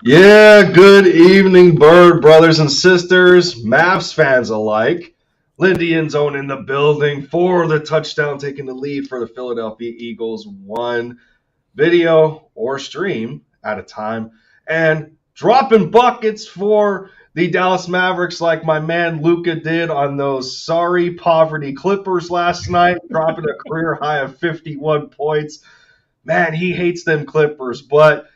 Yeah, good evening, Bird brothers and sisters, Mavs fans alike. Lindy and Zone in the building for the touchdown, taking the lead for the Philadelphia Eagles, one video or stream at a time, and dropping buckets for the Dallas Mavericks like my man Luca did on those sorry poverty Clippers last night, dropping a career high of 51 points. Man, he hates them Clippers, but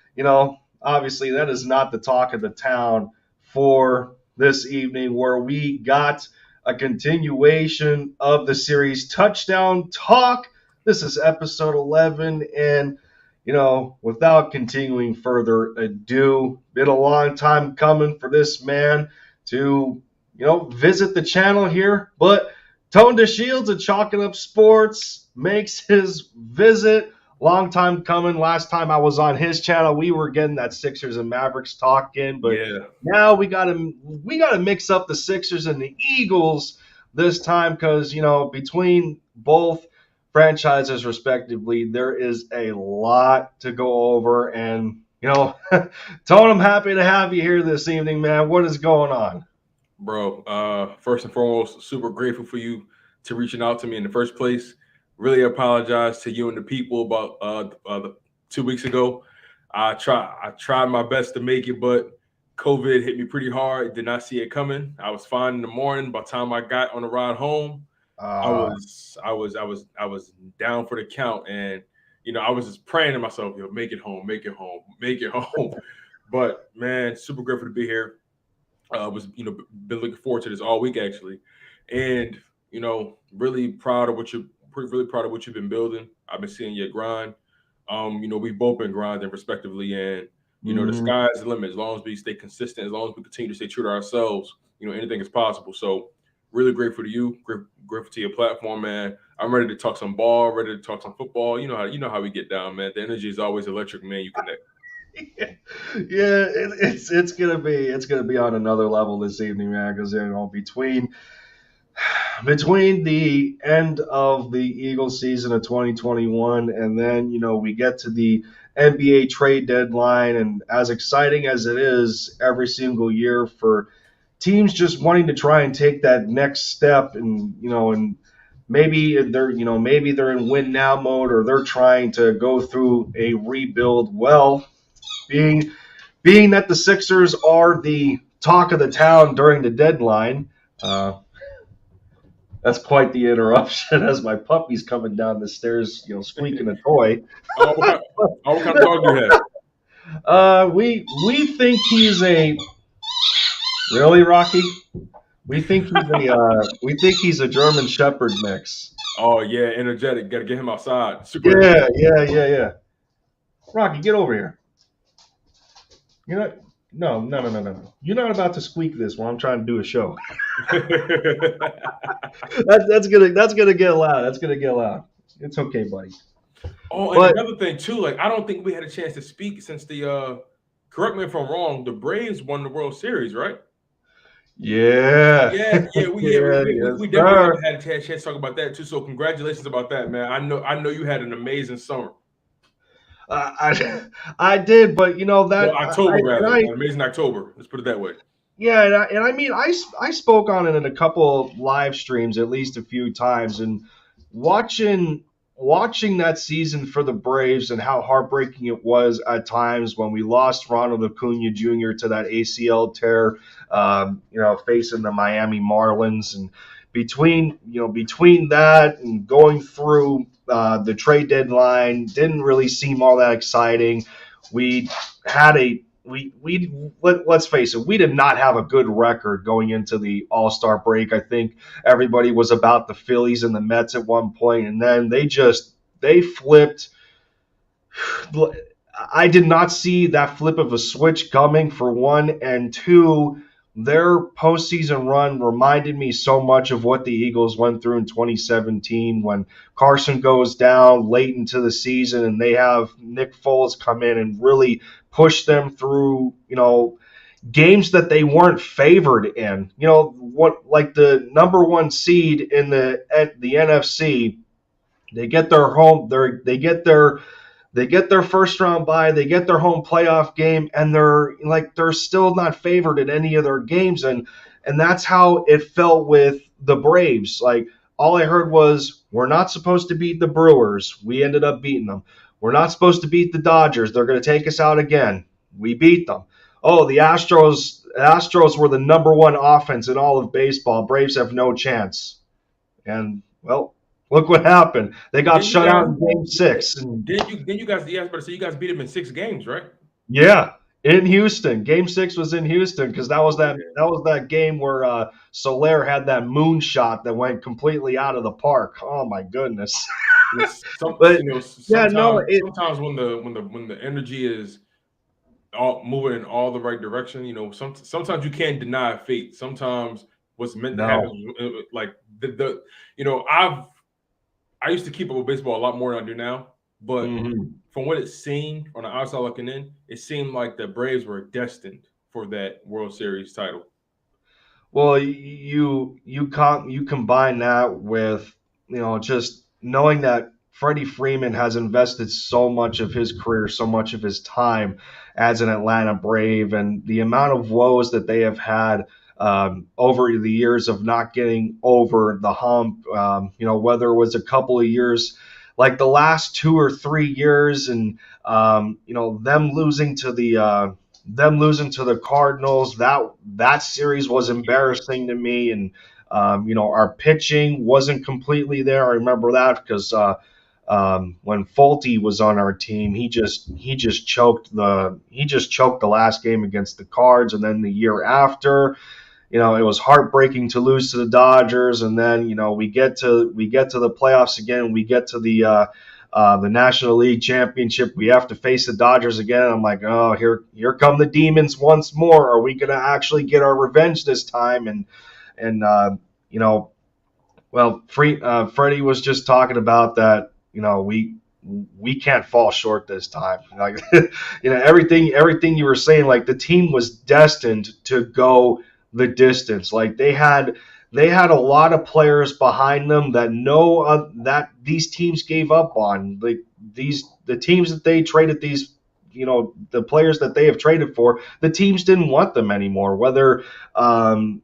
obviously that is not the talk of the town for this evening, where we got a continuation of the series touchdown talk. This is episode 11, and without continuing further ado, been a long time coming for this man to visit the channel here, but Tone to Shields and Chalking Up Sports makes his visit. Long time coming. Last time I was on his channel, we were getting that Sixers and Mavericks talk in, but now we gotta mix up the Sixers and the Eagles this time, because between both franchises respectively, there is a lot to go over. And Tone, I'm happy to have you here this evening, man. What is going on, bro? First and foremost, super grateful for you to reaching out to me in the first place. Really apologize to you and the people about 2 weeks ago. I tried my best to make it, but COVID hit me pretty hard. Did not see it coming. I was fine in the morning. By the time I got on the ride home, I was down for the count, and I was just praying to myself, make it home, make it home, make it home. But man, super grateful to be here. Been looking forward to this all week actually, and really proud of what you've been building. I've been seeing your grind. We've both been grinding respectively, and the sky's the limit. As long as we stay consistent, as long as we continue to stay true to ourselves, anything is possible. So really grateful to you, grateful to your platform, man. I'm ready to talk some ball, ready to talk some football. You know how we get down, man. The energy is always electric, man. You connect. Yeah, it's gonna be on another level this evening, man. Because between the end of the Eagles season of 2021 and then we get to the NBA trade deadline, and as exciting as it is every single year for teams just wanting to try and take that next step, and maybe they're in win now mode, or they're trying to go through a rebuild. Well, being that the Sixers are the talk of the town during the deadline, that's quite the interruption as my puppy's coming down the stairs, squeaking a toy. What kind of dog do you have? We think he's a really Rocky. We think he's a German Shepherd mix. Oh yeah, energetic. Got to get him outside. Super. Yeah. Rocky, get over here. No. You're not about to squeak this while I'm trying to do a show. that's gonna get loud. That's gonna get loud. It's okay, buddy. Oh, and another thing too, I don't think we had a chance to speak since the correct me if I'm wrong, the Braves won the World Series, right? Yeah. We definitely had a chance to talk about that too. So congratulations about that, man. I know you had an amazing summer. I did, but amazing October. Let's put it that way. Yeah, and I mean, I spoke on it in a couple of live streams at least a few times, and watching that season for the Braves and how heartbreaking it was at times when we lost Ronald Acuna Jr. to that ACL tear, facing the Miami Marlins, and between that and going through the trade deadline, didn't really seem all that exciting. Let's face it, we did not have a good record going into the All-Star break. I think everybody was about the Phillies and the Mets at one point, and then they flipped. I did not see that flip of a switch coming, for one, and two, their postseason run reminded me so much of what the Eagles went through in 2017 when Carson goes down late into the season and they have Nick Foles come in and really push them through, games that they weren't favored in. Like the number one seed in the NFC, they get their They get their first round bye, they get their home playoff game, and they're still not favored in any of their games, and that's how it felt with the Braves. Like all I heard was, we're not supposed to beat the Brewers. We ended up beating them. We're not supposed to beat the Dodgers. They're going to take us out again. We beat them. Oh, the Astros were the number one offense in all of baseball. Braves have no chance. And well, look what happened. They got shut out in Game 6. And Didn't you guys? Yeah, I was about to say you guys beat them in 6 games, right? yeah, in Houston. Game 6 was in Houston because that game where Soler had that moonshot that went completely out of the park. Oh my goodness! But yeah, no, sometimes when the energy is all moving in all the right direction, sometimes you can't deny fate. Sometimes what's meant to happen, like I used to keep up with baseball a lot more than I do now, but from what it seemed on the outside looking in, it seemed like the Braves were destined for that World Series title. Well, you combine that with just knowing that Freddie Freeman has invested so much of his career, so much of his time as an Atlanta Brave, and the amount of woes that they have had over the years of not getting over the hump. Whether it was a couple of years, like the last 2 or 3 years, and them losing to the Cardinals. That series was embarrassing to me, and our pitching wasn't completely there. I remember that because when Fulte was on our team, he just choked the last game against the Cards, and then the year after, it was heartbreaking to lose to the Dodgers, and then we get to the playoffs again. We get to the National League Championship. We have to face the Dodgers again. I'm like, oh, here come the demons once more. Are we gonna actually get our revenge this time? And Freddie was just talking about that. We can't fall short this time. Like, everything you were saying. Like the team was destined to go the distance. Like they had a lot of players behind them that these teams gave up on. Like the teams that they traded the players that they have traded for, the teams didn't want them anymore. Whether it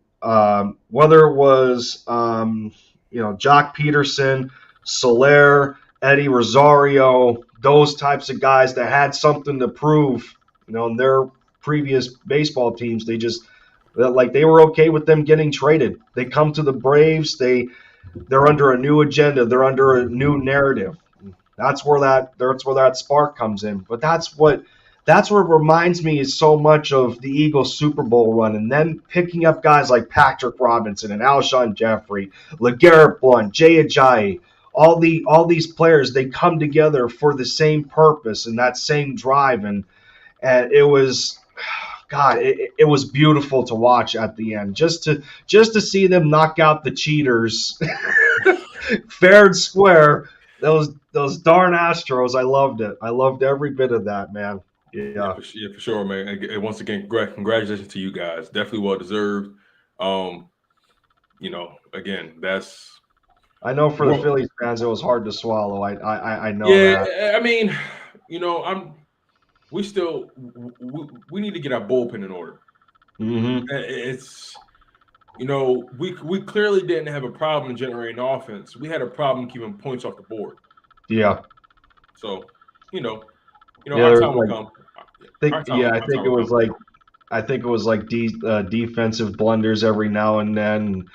was Jock Peterson, Soler, Eddie Rosario, those types of guys that had something to prove, in their previous baseball teams, they were okay with them getting traded. They come to the Braves. They're under a new agenda. They're under a new narrative. That's where that spark comes in. But that's what reminds me is so much of the Eagles Super Bowl run, and then picking up guys like Patrick Robinson and Alshon Jeffrey, LeGarrette Blount, Jay Ajayi, all these players. They come together for the same purpose and that same drive, and it was. God, it was beautiful to watch at the end. Just to see them knock out the cheaters, fair and square. Those darn Astros, I loved it. I loved every bit of that, man. Yeah, for sure, man. And once again, congratulations to you guys. Definitely well deserved. Again, that's. I know for the Phillies fans, it was hard to swallow. I know. Yeah, that. I mean, we need to get our bullpen in order. It's we clearly didn't have a problem generating offense. We had a problem keeping points off the board. Yeah. So our time will come. I think it was like defensive blunders every now and then.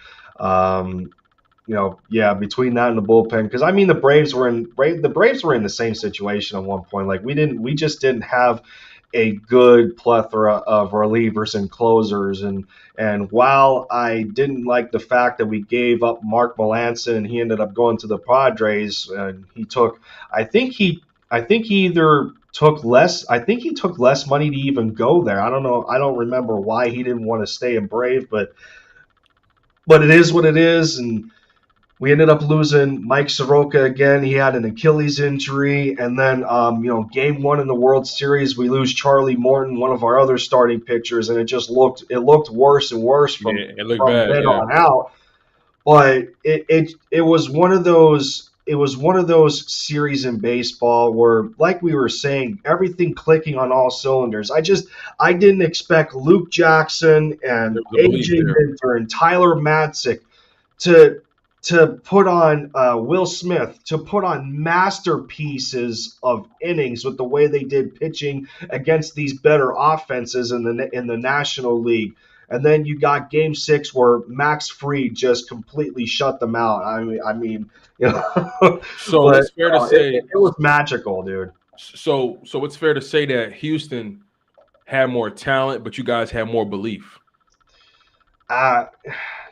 Between that and the bullpen, because the Braves were in the same situation at one point. Like we just didn't have a good plethora of relievers and closers, and while I didn't like the fact that we gave up Mark Melancon and he ended up going to the Padres, and he took less money to even go there. I don't know. I don't remember why he didn't want to stay in Brave, but it is what it is, and we ended up losing Mike Soroka again. He had an Achilles injury. And then, game 1 in the World Series, we lose Charlie Morton, one of our other starting pitchers, and it looked worse and worse from then on out. But it was one of those one of those series in baseball where, like we were saying, everything clicking on all cylinders. I didn't expect Luke Jackson There and was a belief AJ there. Minter and Tyler Matzik to put on Will Smith, to put on masterpieces of innings with the way they did pitching against these better offenses in the National League. And then you got Game 6 where Max Fried just completely shut them out. You know, So but it's fair to say. it was magical, dude. So it's fair to say that Houston had more talent, but you guys had more belief. Uh,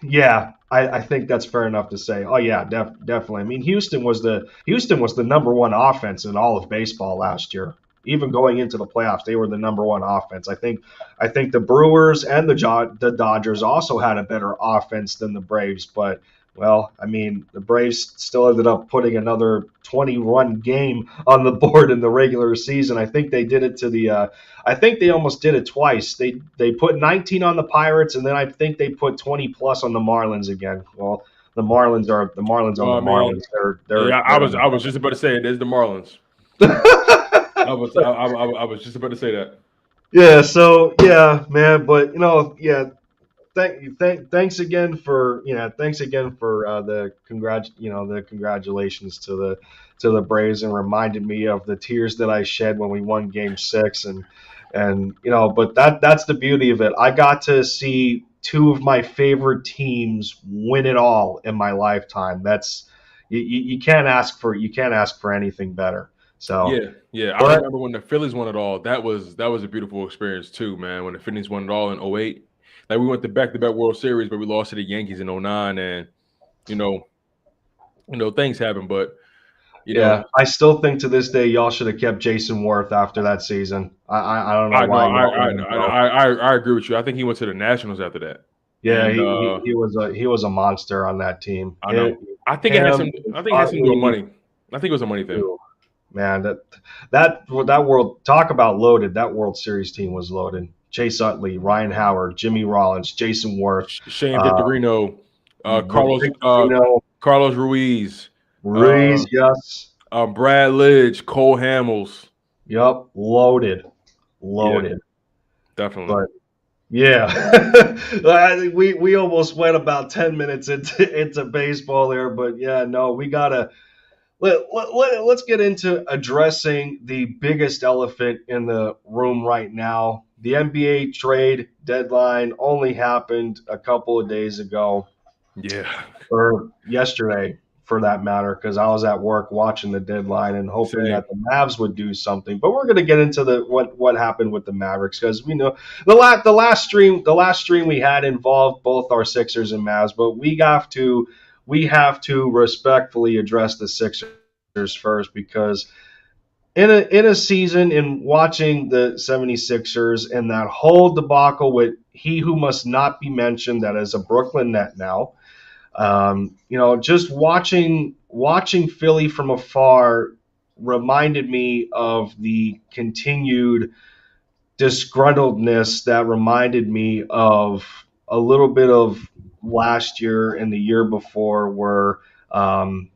yeah, I think that's fair enough to say. Oh yeah, definitely. I mean, Houston was the number one offense in all of baseball last year. Even going into the playoffs, they were the number one offense. I think the Brewers and the Dodgers also had a better offense than the Braves, but well, I mean, the Braves still ended up putting another 20-run game on the board in the regular season. I think they did it to the I think they almost did it twice. They put 19 on the Pirates, and then I think they put 20 plus on the Marlins again. Well, the Marlins are the Well, I mean, Marlins. yeah, I They're was I was just about to say it is the Marlins. I was just about to say that. yeah. So yeah, man. But yeah. Thanks again for the congratulations to the Braves, and reminded me of the tears that I shed when we won Game 6, and but that's the beauty of it. I got to see two of my favorite teams win it all in my lifetime. That's you can't ask for anything better. So, Yeah. I but remember when the Phillies won it all. That was a beautiful experience too, man. When the Phillies won it all in '08, like we went to back-to-back World Series, but we lost to the Yankees in '09, and you know, things happen. But you know, yeah, I still think to this day y'all should have kept Jason Worth after that season. I don't know I know, why y'all let him go. I agree with you. I think he went to the Nationals after that, Yeah, and he was a monster on that team. I know. I think it has Him, some. I think it has something to do with Utley, money. I think it was a money thing. man, that world, talk about loaded. That World Series team was loaded. Chase Utley, Ryan Howard, Jimmy Rollins, Jason Worth, Shane uh, Victorino, Victor Reno, Carlos Ruiz, Ruiz, yes, Brad Lidge, Cole Hamels. yep, loaded, Yeah, loaded. definitely. But yeah, we almost went about 10 minutes into baseball there, but yeah, no, we gotta let's get into addressing the biggest elephant in the room right now. The NBA trade deadline only happened a couple of days ago, Yeah. or yesterday for that matter, because I was at work watching the deadline and hoping Same. that the Mavs would do something. But we're going to get into the what happened with the Mavericks, because we know the last stream we had involved both our Sixers and Mavs, but we have to respectfully address the Sixers first, because in a season, in watching the 76ers and that whole debacle with he who must not be mentioned, that is a Brooklyn net now. Just watching Philly from afar reminded me of the continued disgruntledness that reminded me of a little bit of last year and the year before, where in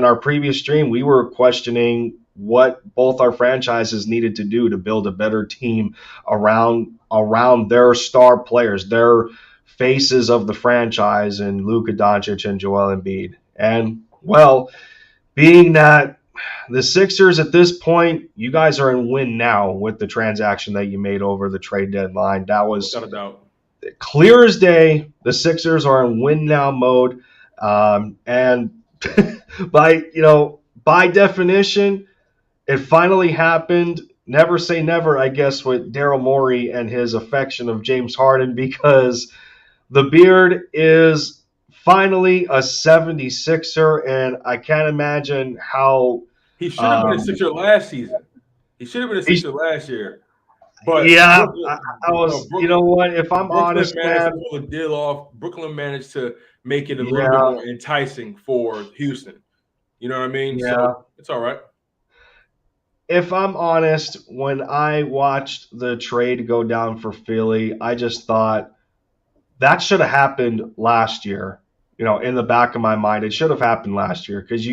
our previous stream we were questioning what both our franchises needed to do to build a better team around their star players, their faces of the franchise, and Luka Doncic and Joel Embiid. And well, being that the Sixers at this point, you guys are in win now with the transaction that you made over the trade deadline. That was Without a doubt. clear as day. The Sixers are in win now mode, and by definition, it finally happened. Never say never, I guess, with Daryl Morey and his affection of James Harden, because the beard is finally a 76er, and I can't imagine how. He should have been a Um, Sixer last season. He should have been a he's, Sixer last year. But yeah, Brooklyn, I was. You know what? If I'm Brooklyn honest, managed to man, pull a deal off. Brooklyn managed to make it a little bit yeah, more enticing for Houston. You know what I mean? yeah. So it's all right. If I'm honest, when I watched the trade go down for Philly, I just thought that should have happened last year. In the back of my mind, it should have happened last year, because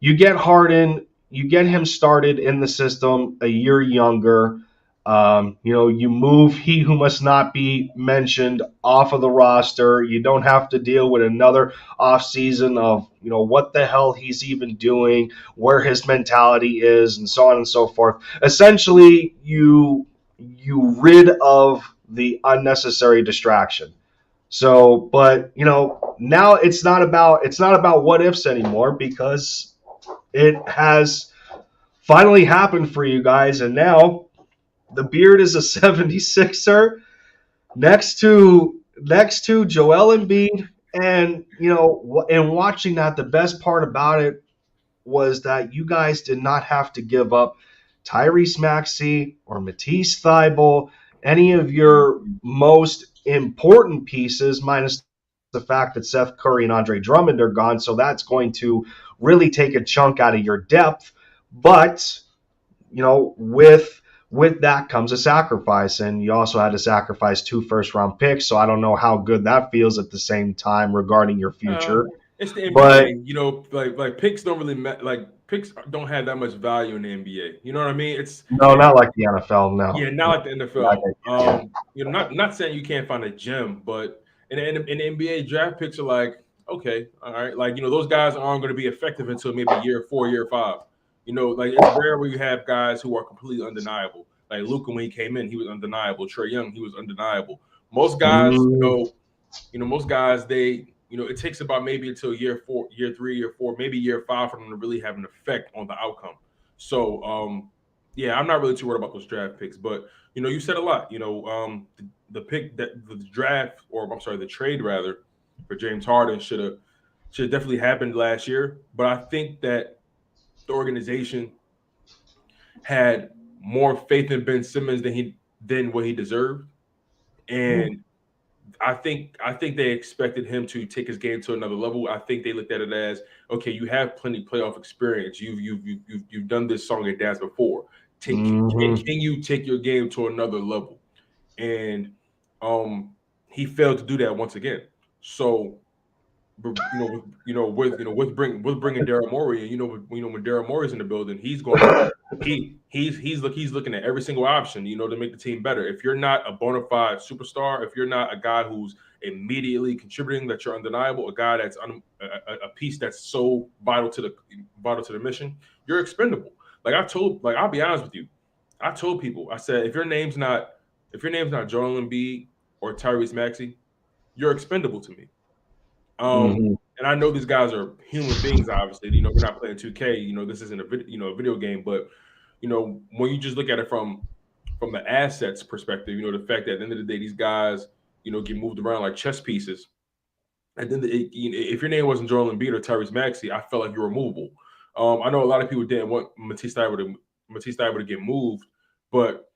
you get Harden, you get him started in the system a year younger. You move he who must not be mentioned off of the roster. You don't have to deal with another offseason of, what the hell he's even doing, where his mentality is, and so on and so forth. Essentially, you rid of the unnecessary distraction. So, but now it's not about what ifs anymore, because it has finally happened for you guys, and now the beard is a 76er next to Joel Embiid, and watching that, the best part about it was that you guys did not have to give up Tyrese Maxey or Matisse Thybulle, any of your most important pieces, minus the fact that Seth Curry and Andre Drummond are gone. So that's going to really take a chunk out of your depth. But with that comes a sacrifice, and you also had to sacrifice 2 first-round picks. So I don't know how good that feels at the same time regarding your Uh, future. it's the But NBA. Like picks don't really like picks don't have that much value in the NBA. You know what I mean? It's no, not like the NFL. No, Yeah, not no. like the NFL. Not saying you can't find a gem, but in the NBA, draft picks are like, okay, all right, like those guys aren't going to be effective until maybe year 4, year 5. Like it's rare where you have guys who are completely undeniable. Like Luka, when he came in, he was undeniable. Trae Young, he was undeniable. Most guys, most guys, it takes about maybe until year 4, year 3, year 4, maybe year 5 for them to really have an effect on the outcome. So, yeah, I'm not really too worried about those draft picks, but you said a lot. The pick that the draft, or I'm sorry, the trade rather, for James Harden should have definitely happened last year. But I think that the organization had more faith in Ben Simmons than what he deserved, and I think they expected him to take his game to another level. I think they looked at it as, okay, you have plenty playoff experience. You've done this song and dance before. Can you take your game to another level? And he failed to do that once again. So, with bringing Daryl Morey, and when Daryl Morey's in the building, he's looking at every single option, to make the team better. If you're not a bona fide superstar, if you're not a guy who's immediately contributing, that you're undeniable, a guy that's a piece that's so vital to the mission, you're expendable. I'll be honest with you, I told people, I said, if your name's not Joel Embiid or Tyrese Maxey, you're expendable to me. And I know these guys are human beings. Obviously, we're not playing 2K. This isn't a video game. But when you just look at it from the assets perspective, the fact that at the end of the day, these guys, get moved around like chess pieces. And then if your name wasn't Joel Embiid or Tyrese Maxey, I felt like you were movable. I know a lot of people didn't want Matisse Thybulle to get moved, but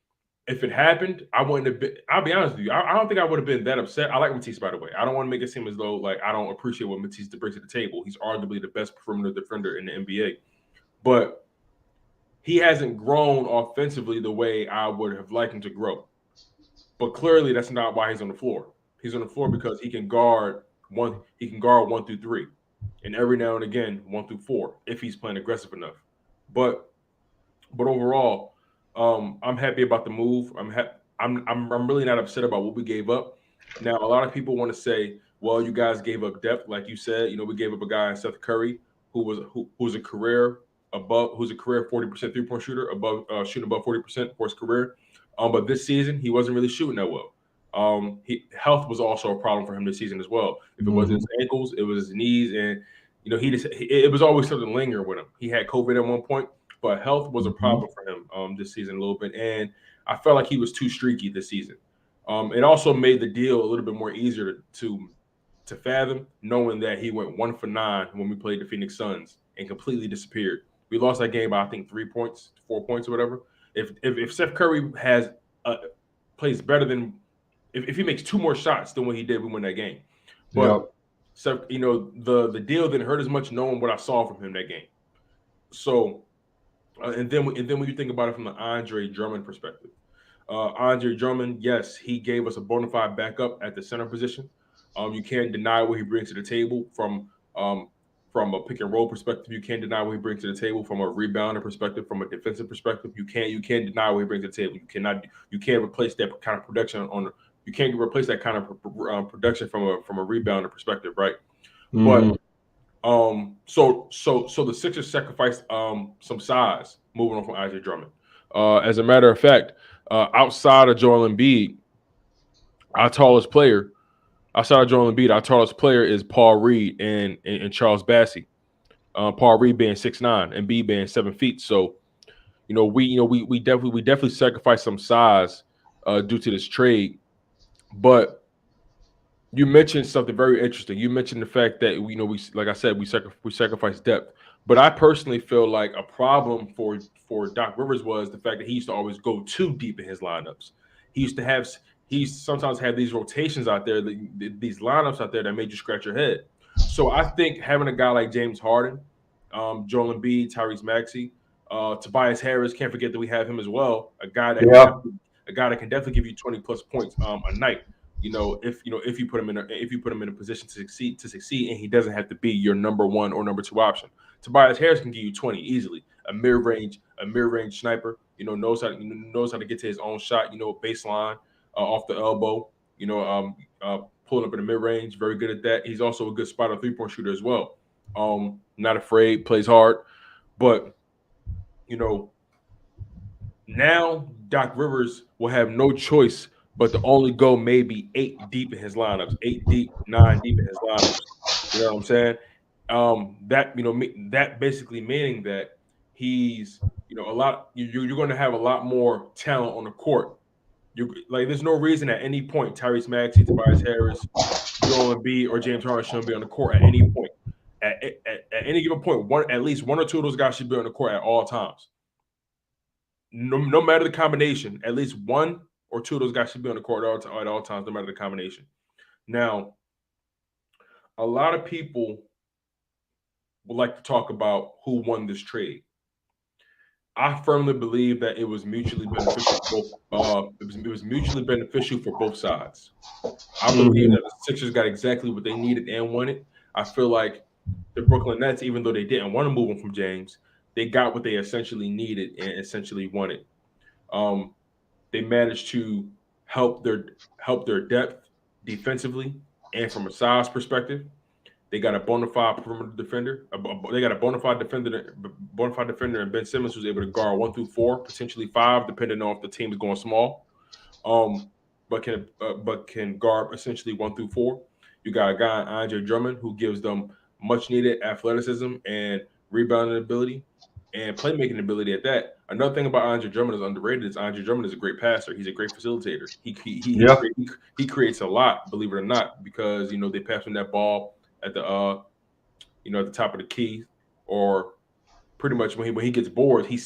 if it happened, I wouldn't have been. I'll be honest with you. I don't think I would have been that upset. I like Matisse, by the way. I don't want to make it seem as though like I don't appreciate what Matisse brings to the table. He's arguably the best perimeter defender in the NBA, but he hasn't grown offensively the way I would have liked him to grow. But clearly, that's not why he's on the floor. He's on the floor because he can guard one. He can guard 1 through 3, and every now and again 1 through 4 if he's playing aggressive enough. But overall, I'm happy about the move. I'm really not upset about what we gave up. Now, a lot of people want to say, well, you guys gave up depth, like you said. We gave up a guy, Seth Curry, who's a career 40% 3-point shooter, shooting above 40% for his career. But this season, he wasn't really shooting that well. Health was also a problem for him this season as well. If it wasn't his ankles, it was his knees, and it was always something lingering with him. He had COVID at one point, but health was a problem for him this season a little bit, and I felt like he was too streaky this season. It also made the deal a little bit more easier to fathom, knowing that he went 1 for 9 when we played the Phoenix Suns and completely disappeared. We lost that game by I think 3 points, 4 points, or whatever. If Steph Curry plays better than if he makes 2 more shots than what he did, we win that game. But Steph, the deal didn't hurt as much knowing what I saw from him that game. So. And then when you think about it from the Andre Drummond perspective, Andre Drummond, yes, he gave us a bona fide backup at the center position. You can't deny what he brings to the table from a pick and roll perspective. You can't deny what he brings to the table from a rebounder perspective, from a defensive perspective. You can't deny what he brings to the table. You can't replace that kind of production you can't replace that kind of production from a rebounder perspective, right? Mm-hmm. But so the Sixers sacrificed some size moving on from Isaiah Drummond. As a matter of fact, outside of Joel Embiid, our tallest player, outside of Joel Embiid, our tallest player is Paul Reed and Charles Bassey. Paul Reed being 6'9", and B being 7 feet. So we definitely sacrificed some size due to this trade. But you mentioned something very interesting. You mentioned the fact that we like I said, we sacrifice depth. But I personally feel like a problem for Doc Rivers was the fact that he used to always go too deep in his lineups. He used to have he sometimes had these rotations out there, these lineups out there that made you scratch your head. So I think having a guy like James Harden, Joel Embiid, Tyrese Maxey, Tobias Harris, can't forget that we have him as well, a guy that can definitely give you 20+ points a night. If you put him in a position to succeed, and he doesn't have to be your number one or number two option. Tobias Harris can give you 20 easily. A mid-range sniper. Knows how to get to his own shot. Baseline, off the elbow. Pulling up in the mid-range, very good at that. He's also a good spotter, 3-point shooter as well. Not afraid, plays hard, but now Doc Rivers will have no choice but to only go maybe 8 deep in his lineups, 8 deep, 9 deep in his lineups. You know what I'm saying? That basically meaning that he's a lot. You're going to have a lot more talent on the court. There's no reason at any point Tyrese Maxey, Tobias Harris, Joel Embiid, or James Harden shouldn't be on the court at any point. At any given point, at least one or two of those guys should be on the court at all times. No matter the combination, at least one or two of those guys should be on the court at all times, no matter the combination. Now, a lot of people would like to talk about who won this trade. I firmly believe that it was mutually beneficial for both. It was mutually beneficial for both sides. I believe that the Sixers got exactly what they needed and wanted. I feel like the Brooklyn Nets, even though they didn't want to move him from James, they got what they essentially needed and essentially wanted. They managed to help their depth defensively and from a size perspective. They got a bona fide perimeter defender. They got a bona fide defender, and Ben Simmons who's able to guard 1 through 4, potentially 5, depending on if the team is going small. But can guard essentially 1 through 4. You got a guy, Andre Drummond, who gives them much needed athleticism and rebounding ability and playmaking ability at that. Another thing about Andre Drummond is underrated is Andre Drummond is a great passer. He's a great facilitator. He creates a lot, believe it or not, because they pass him that ball at the at the top of the key, or pretty much when he gets bored, he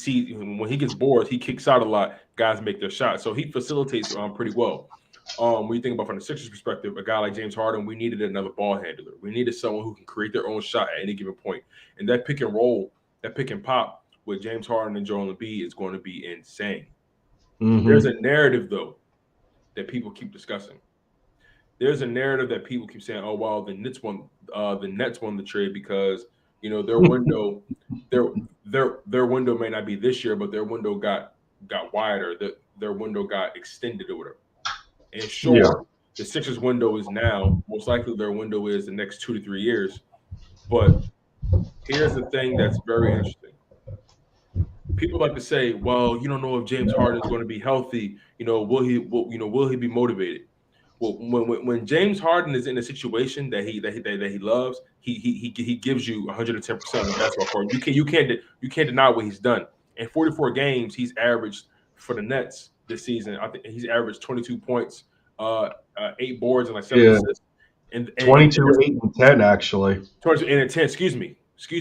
kicks out a lot. Guys make their shots, so he facilitates pretty well. When you think about from the Sixers perspective, a guy like James Harden, we needed another ball handler. We needed someone who can create their own shot at any given point. And that pick and roll, that pick and pop with James Harden and Joel Embiid is going to be insane. Mm-hmm. There's a narrative though that people keep discussing. There's a narrative that people keep saying, "Oh, well, the Nets won the trade because their window, their window may not be this year, but their window got wider. Their window got extended or whatever." And sure, the Sixers window is now most likely their window is the next 2 to 3 years. But here's the thing that's very interesting. People like to say, "Well, you don't know if James Harden is going to be healthy. Will he be motivated?" Well, when James Harden is in a situation that he loves, he gives you 110% on the basketball court. You can't deny what he's done. In 44 games, he's averaged for the Nets this season. I think he's averaged 22 points, 8 boards, and like 7 assists. And 22, 8, and 10 actually. 22, 8, and 10. Excuse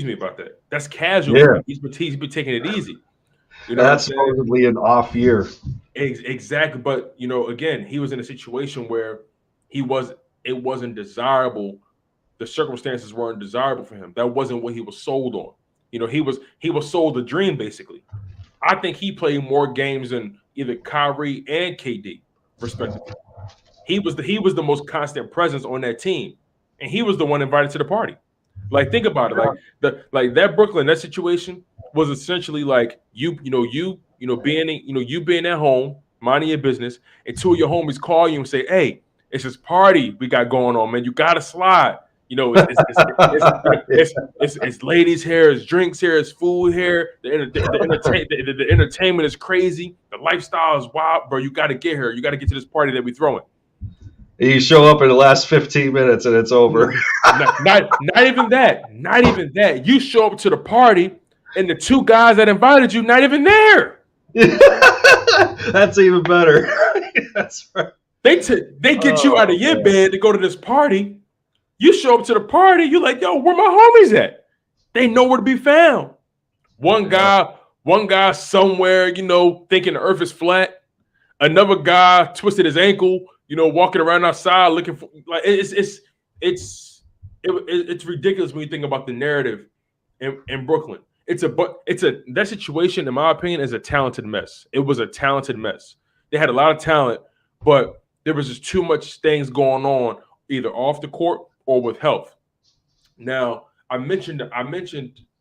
me about that. That's casual. Yeah. He's been taking it easy. That's supposedly an off year. Exactly, but again, he was in a situation where it wasn't desirable. The circumstances weren't desirable for him. That wasn't what he was sold on. He was sold a dream basically. I think he played more games than either Kyrie and KD, respectively. He was the most constant presence on that team, and he was the one invited to the party. Like, think about it. Like that Brooklyn, that situation was essentially like you being at home, minding your business, and two of your homies call you and say, "Hey, it's this party we got going on, man. You gotta slide." You know, it's ladies here, it's drinks here, it's food here. The entertainment is crazy. The lifestyle is wild, bro. You got to get here. You got to get to this party that we throwing. You show up in the last 15 minutes and it's over. Not even that. Not even that. You show up to the party and the two guys that invited you not even there. That's even better. That's right. They get you out of your bed to go to this party. You show up to the party. You're like, yo, where my homies at? They nowhere to be found. One guy somewhere, thinking the earth is flat. Another guy twisted his ankle, walking around outside looking for like it's ridiculous when you think about the narrative in Brooklyn. That situation, in my opinion, is a talented mess. It was a talented mess. They had a lot of talent, but there was just too much things going on, either off the court or with health. Now, I mentioned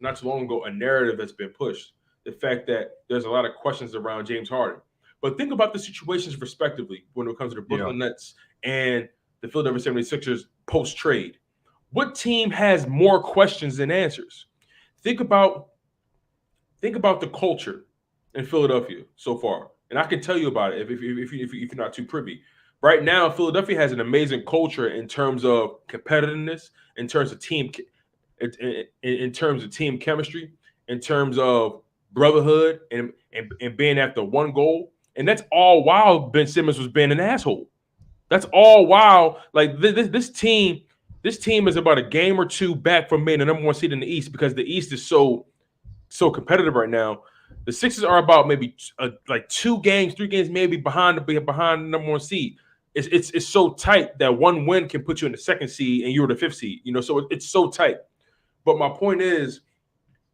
not too long ago a narrative that's been pushed. The fact that there's a lot of questions around James Harden. But think about the situations respectively when it comes to the Brooklyn Nets and the Philadelphia 76ers post-trade. What team has more questions than answers? Think about the culture in Philadelphia so far. And I can tell you about it if you're not too privy. Right now, Philadelphia has an amazing culture in terms of competitiveness, in terms of team chemistry, in terms of brotherhood, and being after one goal. And that's all while Ben Simmons was being an asshole. That's all while this team is about a game or two back from being the number one seed in the East because the East is so competitive right now. The Sixers are about maybe 2 games, 3 games maybe behind the number one seed. It's so tight that one win can put you in the 2nd seed and you're the 5th seed. So it's so tight. But my point is,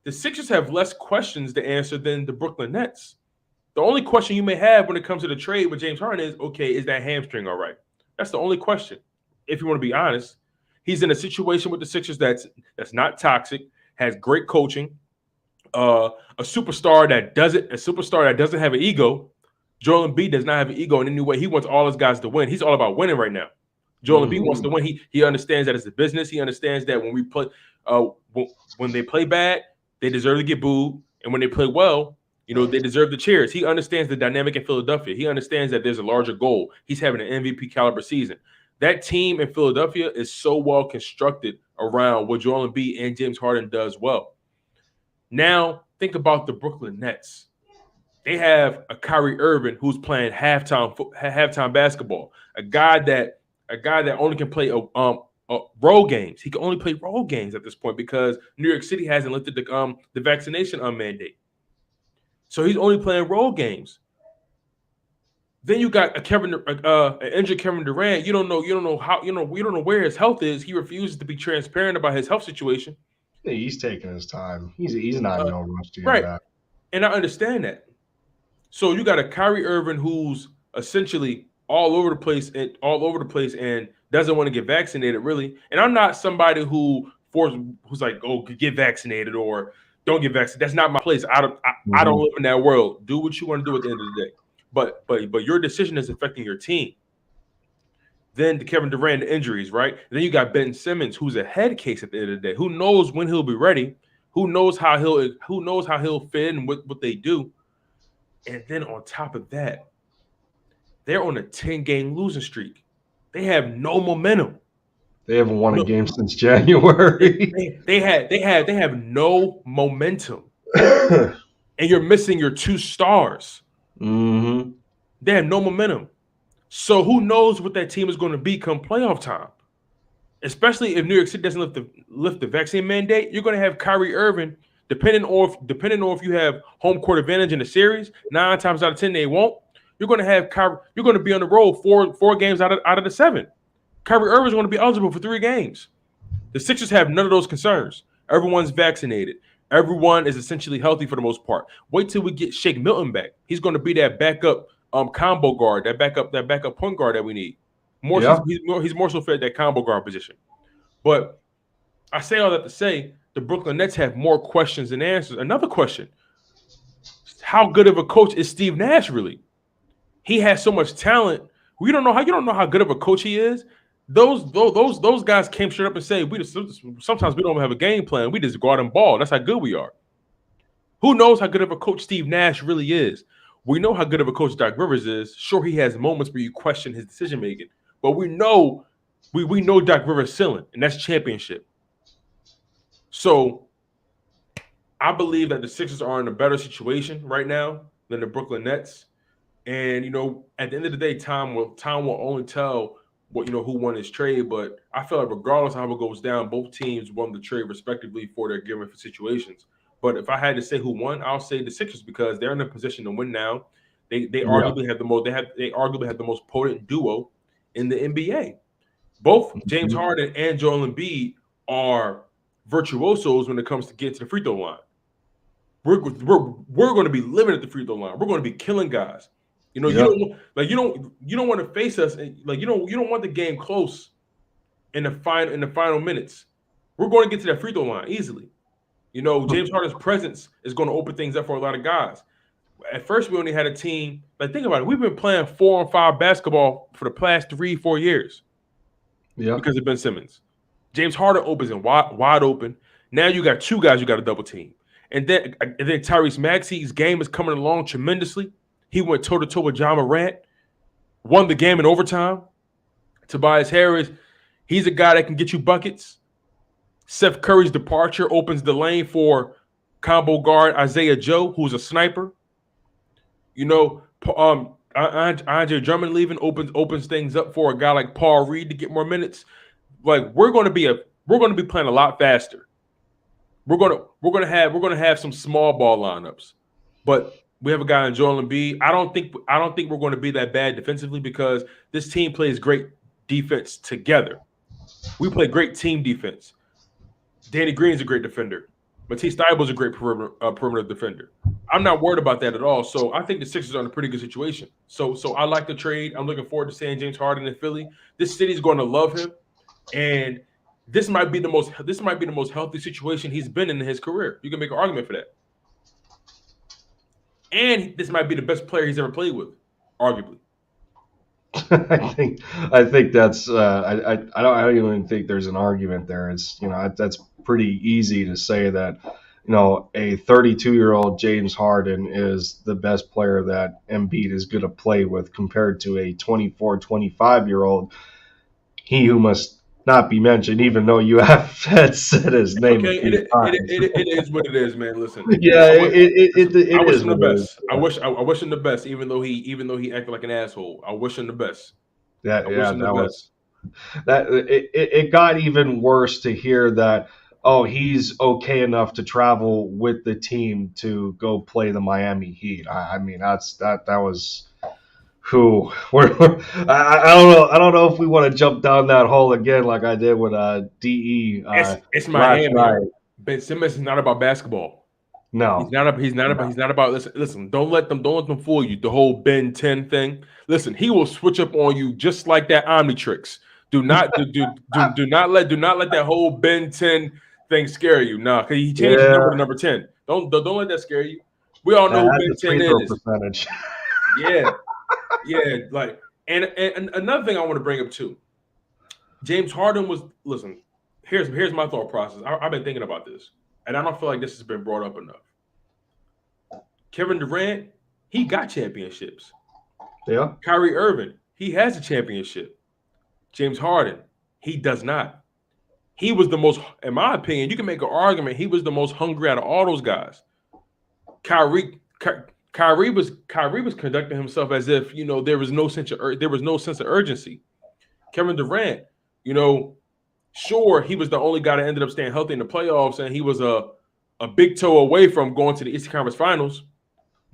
the Sixers have less questions to answer than the Brooklyn Nets. The only question you may have when it comes to the trade with James Harden is, okay, is that hamstring all right? That's the only question. If you want to be honest, he's in a situation with the Sixers that's not toxic, has great coaching, a superstar that doesn't have an ego. Joel Embiid does not have an ego in any way. He wants all his guys to win. He's all about winning right now. Joel Embiid wants to win. He understands that it's a business. He understands that when we play, when they play bad, they deserve to get booed, and when they play well, they deserve the cheers. He understands the dynamic in Philadelphia. He understands that there's a larger goal. He's having an MVP caliber season. That team in Philadelphia is so well constructed around what Joel Embiid and James Harden does well. Now, think about the Brooklyn Nets. They have a Kyrie Irving who's playing halftime basketball. A guy that only can play road games. He can only play road games at this point because New York City hasn't lifted the vaccination mandate. So he's only playing road games. Then you got an injured Kevin Durant. You don't know where his health is. He refuses to be transparent about his health situation. He's taking his time. He's not in no rush to get back. And I understand that. So you got a Kyrie Irving who's essentially all over the place and doesn't want to get vaccinated, really. And I'm not somebody who's like, oh, get vaccinated or don't get vaccinated. That's not my place. I don't live in that world. Do what you want to do at the end of the day. But your decision is affecting your team. Then the Kevin Durant injuries, right? And then you got Ben Simmons, who's a head case at the end of the day. Who knows when he'll be ready? Who knows how he'll fit in with what they do? And then on top of that, they're on a 10-game losing streak. They have no momentum. They haven't won a game since January. They have no momentum. And you're missing your 2 stars. Mm-hmm. They have no momentum. So who knows what that team is going to be come playoff time? Especially if New York City doesn't lift the vaccine mandate, you're going to have Kyrie Irving. Depending on if you have home court advantage in the series, 9 times out of 10 they won't. You're going to have Kyrie. You're going to be on the road 4 games out of the 7. Kyrie Irving is going to be eligible for 3 games. The Sixers have none of those concerns. Everyone's vaccinated. Everyone is essentially healthy for the most part. Wait till we get Shake Milton back. He's going to be that backup combo guard, that backup point guard that we need. He's more so fit at that combo guard position. But I say all that to say the Brooklyn Nets have more questions than answers. Another question: how good of a coach is Steve Nash really? He has so much talent. We don't know how you don't know how good of a coach he is. Those guys came straight up and say sometimes we don't have a game plan. We just go out and ball. That's how good we are. Who knows how good of a coach Steve Nash really is? We know how good of a coach Doc Rivers is. Sure, he has moments where you question his decision making, but we know Doc Rivers' ceiling, and that's championship. So I believe that the Sixers are in a better situation right now than the Brooklyn Nets. And at the end of the day, time will only tell what who won his trade. But I feel like regardless of how it goes down, both teams won the trade respectively for their given situations. But if I had to say who won, I'll say the Sixers because they're in a position to win now. They arguably have the most arguably have the most potent duo in the NBA. Both James Harden and Joel Embiid are virtuosos when it comes to getting to the free throw line. We're going to be living at the free throw line. We're going to be killing guys. You don't want to face us. Like you don't want the game close in the final minutes. We're going to get to that free throw line easily. James Harden's presence is going to open things up for a lot of guys. At first, we only had a team. Like think about it. We've been playing 4-on-5 basketball for the past 3-4 years. Yeah, because of Ben Simmons. James Harden opens and wide open. Now you got two guys you got to double team. And then Tyrese Maxey's game is coming along tremendously. He went toe-to-toe with John Morant, won the game in overtime. Tobias Harris, he's a guy that can get you buckets. Seth Curry's departure opens the lane for combo guard Isaiah Joe, who's a sniper. Andre Drummond leaving opens things up for a guy like Paul Reed to get more minutes. Like we're going to be playing a lot faster. We're going to have some small ball lineups, but we have a guy in Joel Embiid. I don't think we're going to be that bad defensively because this team plays great defense together. We play great team defense. Danny Green's a great defender. Matisse Thybulle's a great perimeter defender. I'm not worried about that at all. So I think the Sixers are in a pretty good situation. So I like the trade. I'm looking forward to seeing James Harden in Philly. This city's going to love him, and this might be the most healthy situation he's been in his career. You can make an argument for that. And this might be the best player he's ever played with, arguably. I think that's I don't even think there's an argument there. It's that's pretty easy to say that a 32-year-old James Harden is the best player that Embiid is going to play with compared to a 24, 25-year-old, he who must not be mentioned, even though you have said his name. Okay, it is what it is, man. Listen, yeah, I wish him the best. I wish him the best, even though he acted like an asshole. I wish him the best. It got even worse to hear that. Oh, he's okay enough to travel with the team to go play the Miami Heat. I mean, that was. Who? I don't know if we want to jump down that hole again like I did with DE. It's Miami. Ben Simmons is not about basketball. No, he's not about. Listen. Don't let them fool you. The whole Ben 10 thing. Listen, he will switch up on you just like that Omnitrix. Do not let that whole Ben 10 thing scare you. Nah, because he changed the number to number 10. Don't let that scare you. We all know who Ben 10 is. Percentage. Yeah, like and another thing I want to bring up too. James Harden was here's my thought process. I've been thinking about this, and I don't feel like this has been brought up enough. Kevin Durant, he got championships. Yeah. Kyrie Irving, he has a championship. James Harden, he does not. He was the most, in my opinion, you can make an argument, he was the most hungry out of all those guys. Kyrie was conducting himself as if there was no sense of urgency. Kevin Durant, sure he was the only guy that ended up staying healthy in the playoffs, and he was a big toe away from going to the Eastern Conference Finals.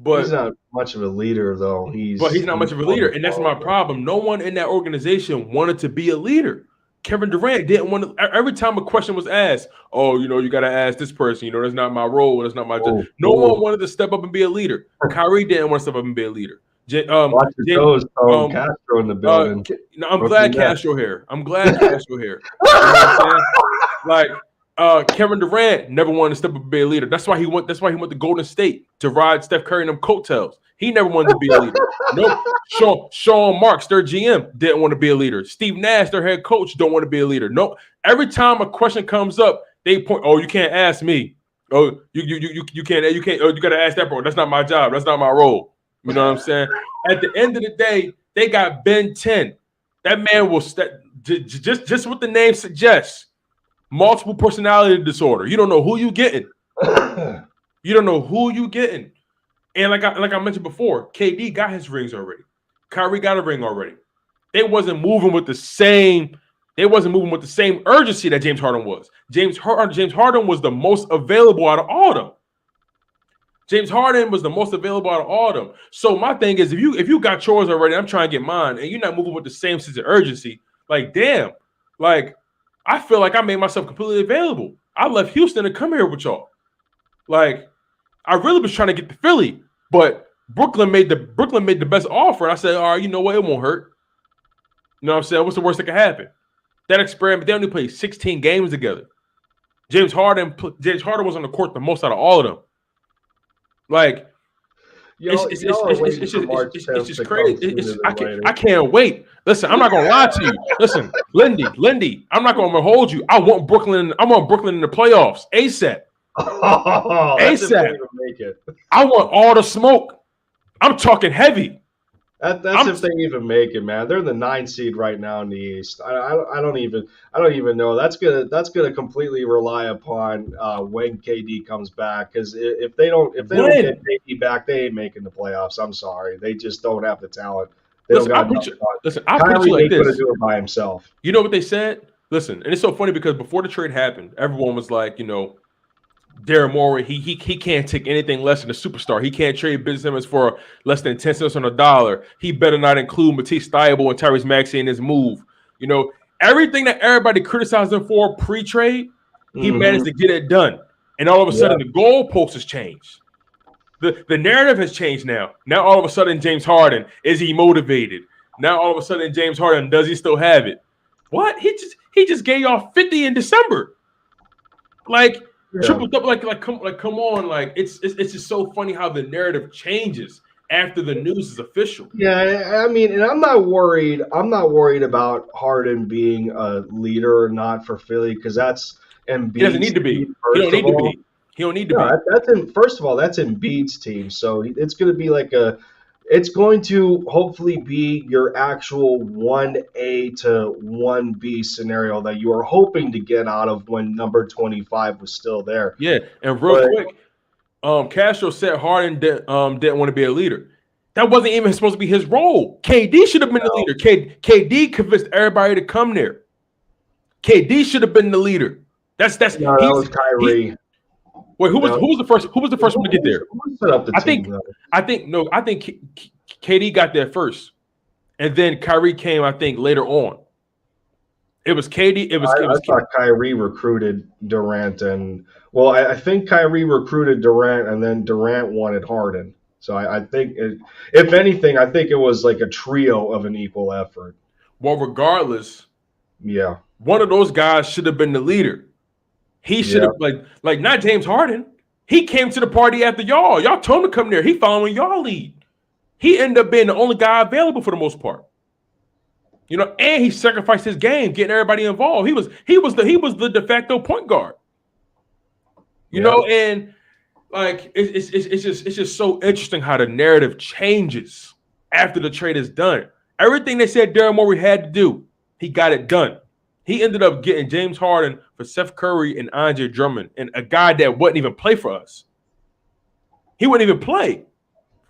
But he's not much of a leader, though. He's not much of a leader, and that's my problem. No one in that organization wanted to be a leader. Kevin Durant didn't want to. Every time a question was asked, you got to ask this person. That's not my role. That's not my job. No one wanted to step up and be a leader. Kyrie didn't want to step up and be a leader. Watch your toes, Castro in the building. I'm glad Castro here. You know what I'm saying? Like, Kevin Durant never wanted to step up and be a leader. That's why he went. That's why he went to Golden State to ride Steph Curry and them coattails. He never wanted to be a leader. Nope. Sean Marks, their GM, didn't want to be a leader. Steve Nash, their head coach, don't want to be a leader. No. Every time a question comes up, they point. Oh, you can't ask me. Oh, you can't. Oh, you got to ask that bro. That's not my job. That's not my role. You know what I'm saying? At the end of the day, they got Ben 10. That man will just what the name suggests. Multiple personality disorder. You don't know who you getting. You don't know who you getting. And like I mentioned before, KD got his rings already. Kyrie got a ring already. They wasn't moving with the same urgency that James Harden was. James Harden was the most available out of all of them. James Harden was the most available out of all of them. So my thing is, if you got yours already, I'm trying to get mine, and you're not moving with the same sense of urgency, like damn, like I feel like I made myself completely available. I left Houston to come here with y'all. Like, I really was trying to get to Philly, but Brooklyn made the best offer. And I said, all right, you know what? It won't hurt. You know what I'm saying? What's the worst that could happen? That experiment, they only played 16 games together. James Harden was on the court the most out of all of them. Like, it's just crazy. I can't wait. Listen, I'm not gonna lie to you. Listen, Lindy, I'm not gonna hold you. I want Brooklyn in the playoffs ASAP. ASAP. I want all the smoke. I'm talking heavy. That's if they even make it, man. They're the 9th seed right now in the East. I don't even know. That's gonna completely rely upon when KD comes back. Because if they don't get KD back, they ain't making the playoffs. I'm sorry, they just don't have the talent. I'll put it like this. Couldn't do it by himself. You know what they said? Listen, and it's so funny because before the trade happened, everyone was like, you know, Daryl Morey, he can't take anything less than a superstar. He can't trade Ben Simmons for less than 10 cents on a dollar. He better not include Matisse Thybulle and Tyrese Maxey in his move. You know, everything that everybody criticized him for pre-trade, he managed to get it done. And all of a sudden, the goalpost has changed. The narrative has changed now. Now, all of a sudden, James Harden, is he motivated? Now, all of a sudden, James Harden, does he still have it? What? He just gave y'all 50 in December. Like, triple double, come on, like it's just so funny how the narrative changes after the news is official. Yeah, I mean, and I'm not worried about Harden being a leader or not for Philly because that's Embiid's. He doesn't need to be. He don't need to be. He don't need to be. That's first of all, that's Embiid's team, so it's going to be it's going to hopefully be your actual 1A to 1B scenario that you are hoping to get out of when number 25 was still there. Yeah, and quick, Castro said Harden didn't want to be a leader. That wasn't even supposed to be his role. KD should have been the leader. KD convinced everybody to come there. KD should have been the leader. That was Kyrie. Wait, who was the first? Who was the first one to get there? I think KD got there first, and then Kyrie came. I think later on. It was KD. I thought Kyrie recruited Durant, I think Kyrie recruited Durant, and then Durant wanted Harden. So I think, if anything, I think it was like a trio of an equal effort. Well, regardless, one of those guys should have been the leader. He should have like not James Harden. He came to the party after y'all. Y'all told him to come there. He following y'all lead. He ended up being the only guy available for the most part. You know, and he sacrificed his game, getting everybody involved. He was the de facto point guard. You know, and like it's just so interesting how the narrative changes after the trade is done. Everything they said Daryl Morey had to do, he got it done. He ended up getting James Harden for Steph Curry and Andre Drummond, and a guy that wouldn't even play for us. He wouldn't even play.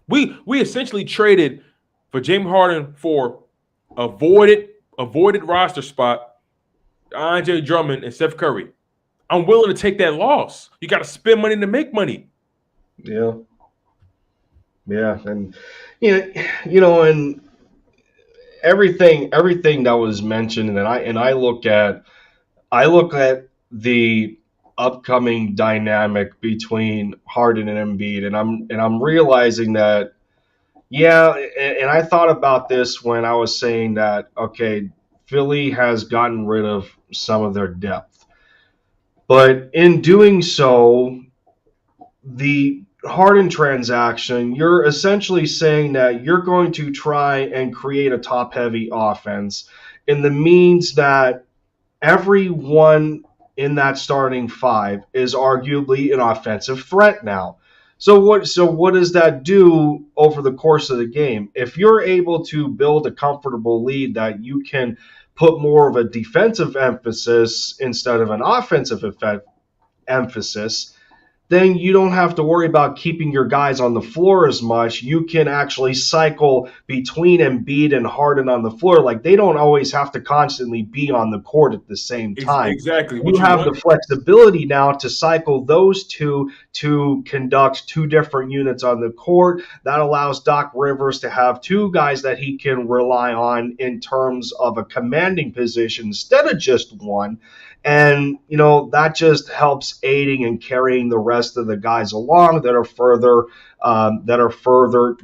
We essentially traded for James Harden for avoided roster spot, Andre Drummond and Steph Curry. I'm willing to take that loss. You got to spend money to make money. Yeah, and and everything that was mentioned, and I look at the upcoming dynamic between Harden and Embiid, and I'm realizing that, and I thought about this when I was saying that, okay, Philly has gotten rid of some of their depth. But in doing so, the Harden transaction, you're essentially saying that you're going to try and create a top heavy offense in the means that everyone in that starting five is arguably an offensive threat now. So what does that do over the course of the game? If you're able to build a comfortable lead that you can put more of a defensive emphasis instead of an offensive emphasis, then you don't have to worry about keeping your guys on the floor as much. You can actually cycle between Embiid and Harden on the floor. Like, they don't always have to constantly be on the court at the same time. Exactly You what you have the want. flexibility now to cycle those two to conduct two different units on the court. That allows Doc Rivers to have two guys that he can rely on in terms of a commanding position instead of just one. And that just helps aiding and carrying the rest of the guys along that are further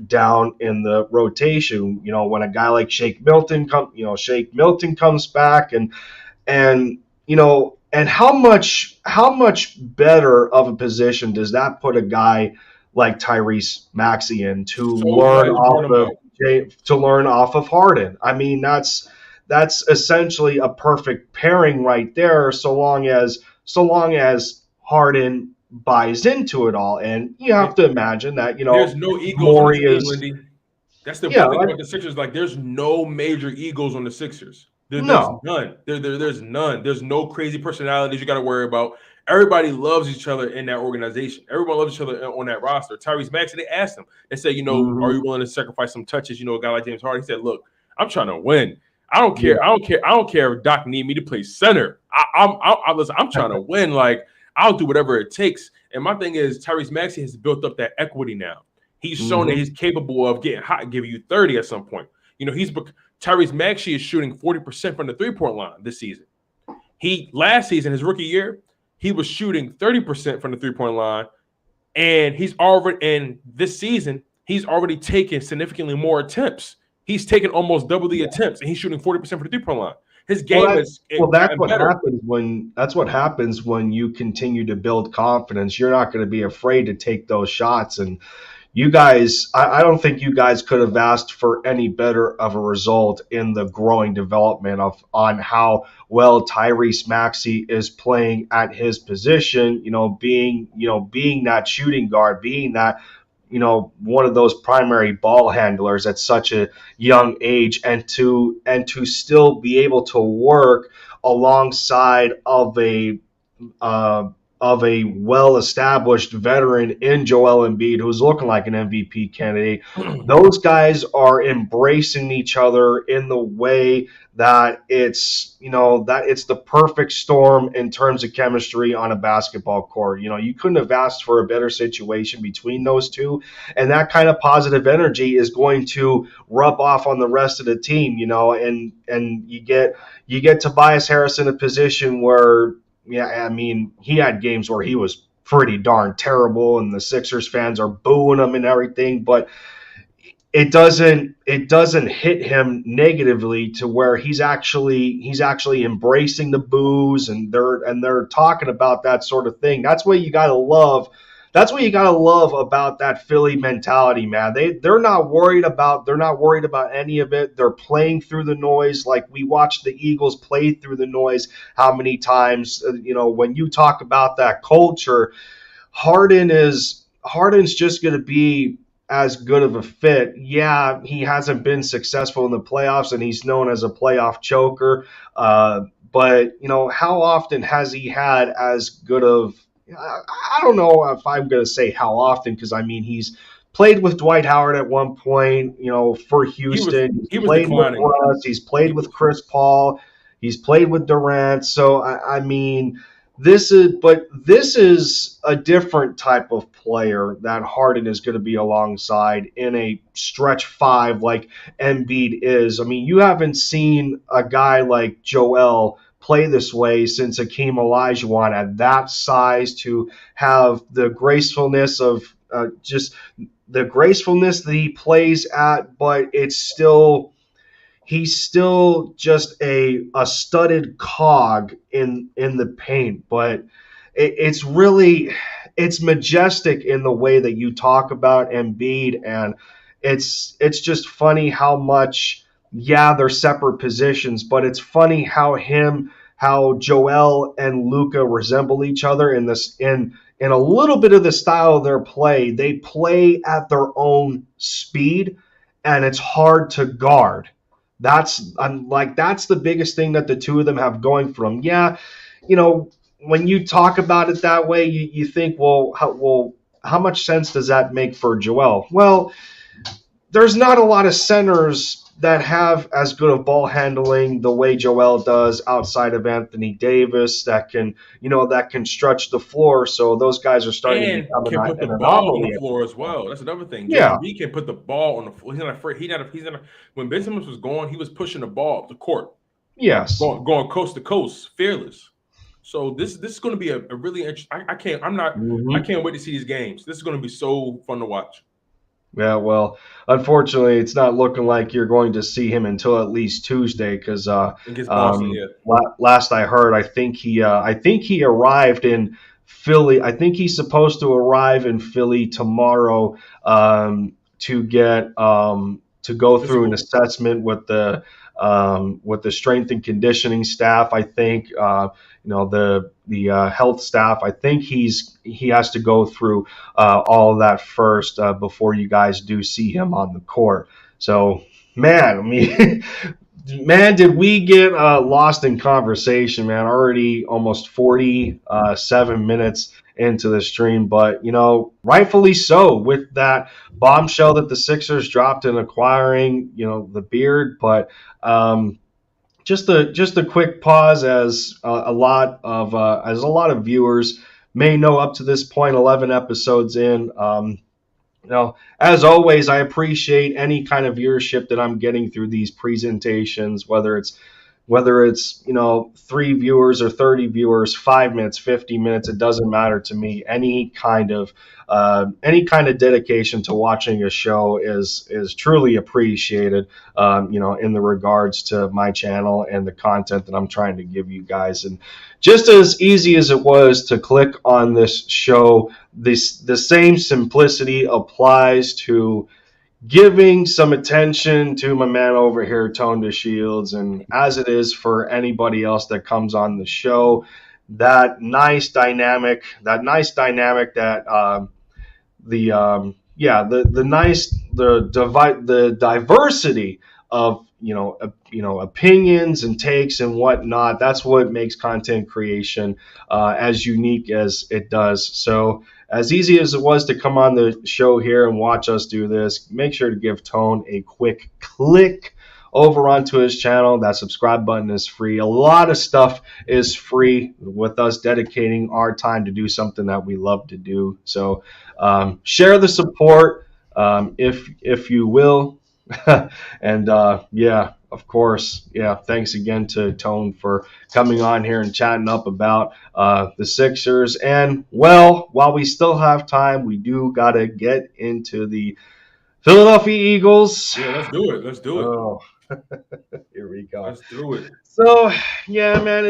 down in the rotation. When a guy like Shake Milton comes back, and how much better of a position does that put a guy like Tyrese Maxey in to So learn glad you brought off him of up. Harden? I mean, that's essentially a perfect pairing right there, so long as Harden buys into it all. And you have to imagine that There's no egos on this Morey team, is, Lindy. That's the yeah, one thing about the Sixers. Like, there's no major egos on the Sixers. There's no. none. There's none. There's no crazy personalities you got to worry about. Everybody loves each other in that organization. Everyone loves each other on that roster. Tyrese Maxey, they asked him. They said, are Mhm. you willing to sacrifice some touches? A guy like James Harden. He said, look, I'm trying to win. I don't Yeah. care. I don't care if Doc need me to play center. Listen, I'm trying to win. Like, I'll do whatever it takes. And my thing is, Tyrese Maxey has built up that equity now. He's shown that he's capable of getting hot and giving you 30 at some point. Tyrese Maxey is shooting 40% from the three-point line this season. Last season, his rookie year, he was shooting 30% from the three-point line, and this season, he's already taken significantly more attempts. He's taken almost double the attempts, and he's shooting 40% from the three-point line. His game has That's gotten what better. happens when you continue to build confidence. You're not going to be afraid to take those shots. And you guys, I don't think you guys could have asked for any better of a result in the growing development on how well Tyrese Maxey is playing at his position. Being that shooting guard, being that one of those primary ball handlers at such a young age, and to still be able to work alongside uh, of a well-established veteran in Joel Embiid, who's looking like an MVP candidate. Those guys are embracing each other in the way that it's the perfect storm in terms of chemistry on a basketball court. You couldn't have asked for a better situation between those two, and that kind of positive energy is going to rub off on the rest of the team. And you get Tobias Harris in a position where, yeah, I mean, he had games where he was pretty darn terrible, and the Sixers fans are booing him and everything, but it doesn't hit him negatively to where he's actually embracing the boos, and they're talking about that sort of thing. That's what you gotta love. That's what you gotta love about that Philly mentality, man. They're not worried about any of it. They're playing through the noise like we watched the Eagles play through the noise how many times. When you talk about that culture, Harden's just going to be as good of a fit. Yeah, he hasn't been successful in the playoffs, and he's known as a playoff choker. But how often has he had as good of? I don't know if I'm going to say how often, because I mean he's played with Dwight Howard at one point. For he was Houston, he's he was played with declining. Russ, he's played He with was Chris Paul, he's played with Durant. So I mean, this is a different type of player that Harden is going to be alongside in a stretch five like Embiid is. I mean, you haven't seen a guy like Joel play this way since Akeem Olajuwon at that size, to have the gracefulness of just the gracefulness that he plays at, but he's still just a studded cog in the paint. But it's majestic in the way that you talk about Embiid, and it's just funny how much, yeah, they're separate positions, but it's funny how Joel and Luka resemble each other in this in a little bit of the style of their play. They play at their own speed, and it's hard to guard. That's the biggest thing that the two of them have going for them. Yeah, when you talk about it that way, you think, how much sense does that make for Joel? Well, there's not a lot of centers that have as good of ball handling the way Joel does outside of Anthony Davis that can stretch the floor. So those guys are starting to And become can put the an ball on the anomaly. floor as well. That's another thing. Yeah. JB can put the ball on the floor. He's not afraid. When Ben Simmons was going, he was pushing the ball up the court. Yes. Going coast to coast, fearless. So this is going to be a really interesting. I can't wait to see these games. This is going to be so fun to watch. Yeah, well, unfortunately, it's not looking like you're going to see him until at least Tuesday, because Against Boston, last I heard, I think he arrived in Philly. I think he's supposed to arrive in Philly tomorrow to go through an assessment with the strength and conditioning staff. I think the health staff. I think he has to go through all of that first before you guys do see him on the court. So, man, I mean, man, did we get lost in conversation, man? Already almost 47 minutes into the stream, but rightfully so with that bombshell that the Sixers dropped in acquiring the Beard. But just a quick pause, as a lot of viewers may know, up to this point, 11 episodes in. As always, I appreciate any kind of viewership that I'm getting through these presentations, whether it's 3 viewers or 30 viewers, 5 minutes, 50 minutes, it doesn't matter to me. Any kind of dedication to watching a show is truly appreciated, in the regards to my channel and the content that I'm trying to give you guys. And just as easy as it was to click on this show, the same simplicity applies to giving some attention to my man over here, Tone to Shields, and as it is for anybody else that comes on the show, the diversity of opinions and takes and whatnot. That's what makes content creation as unique as it does. So, as easy as it was to come on the show here and watch us do this, make sure to give Tone a quick click over onto his channel. That subscribe button is free. A lot of stuff is free with us dedicating our time to do something that we love to do. So share the support if you will. And of course, thanks again to Tone for coming on here and chatting up about the Sixers. And while we still have time, we do got to get into the Philadelphia Eagles. Yeah, let's do it. Oh, here we go. Let's do it. So, yeah, man,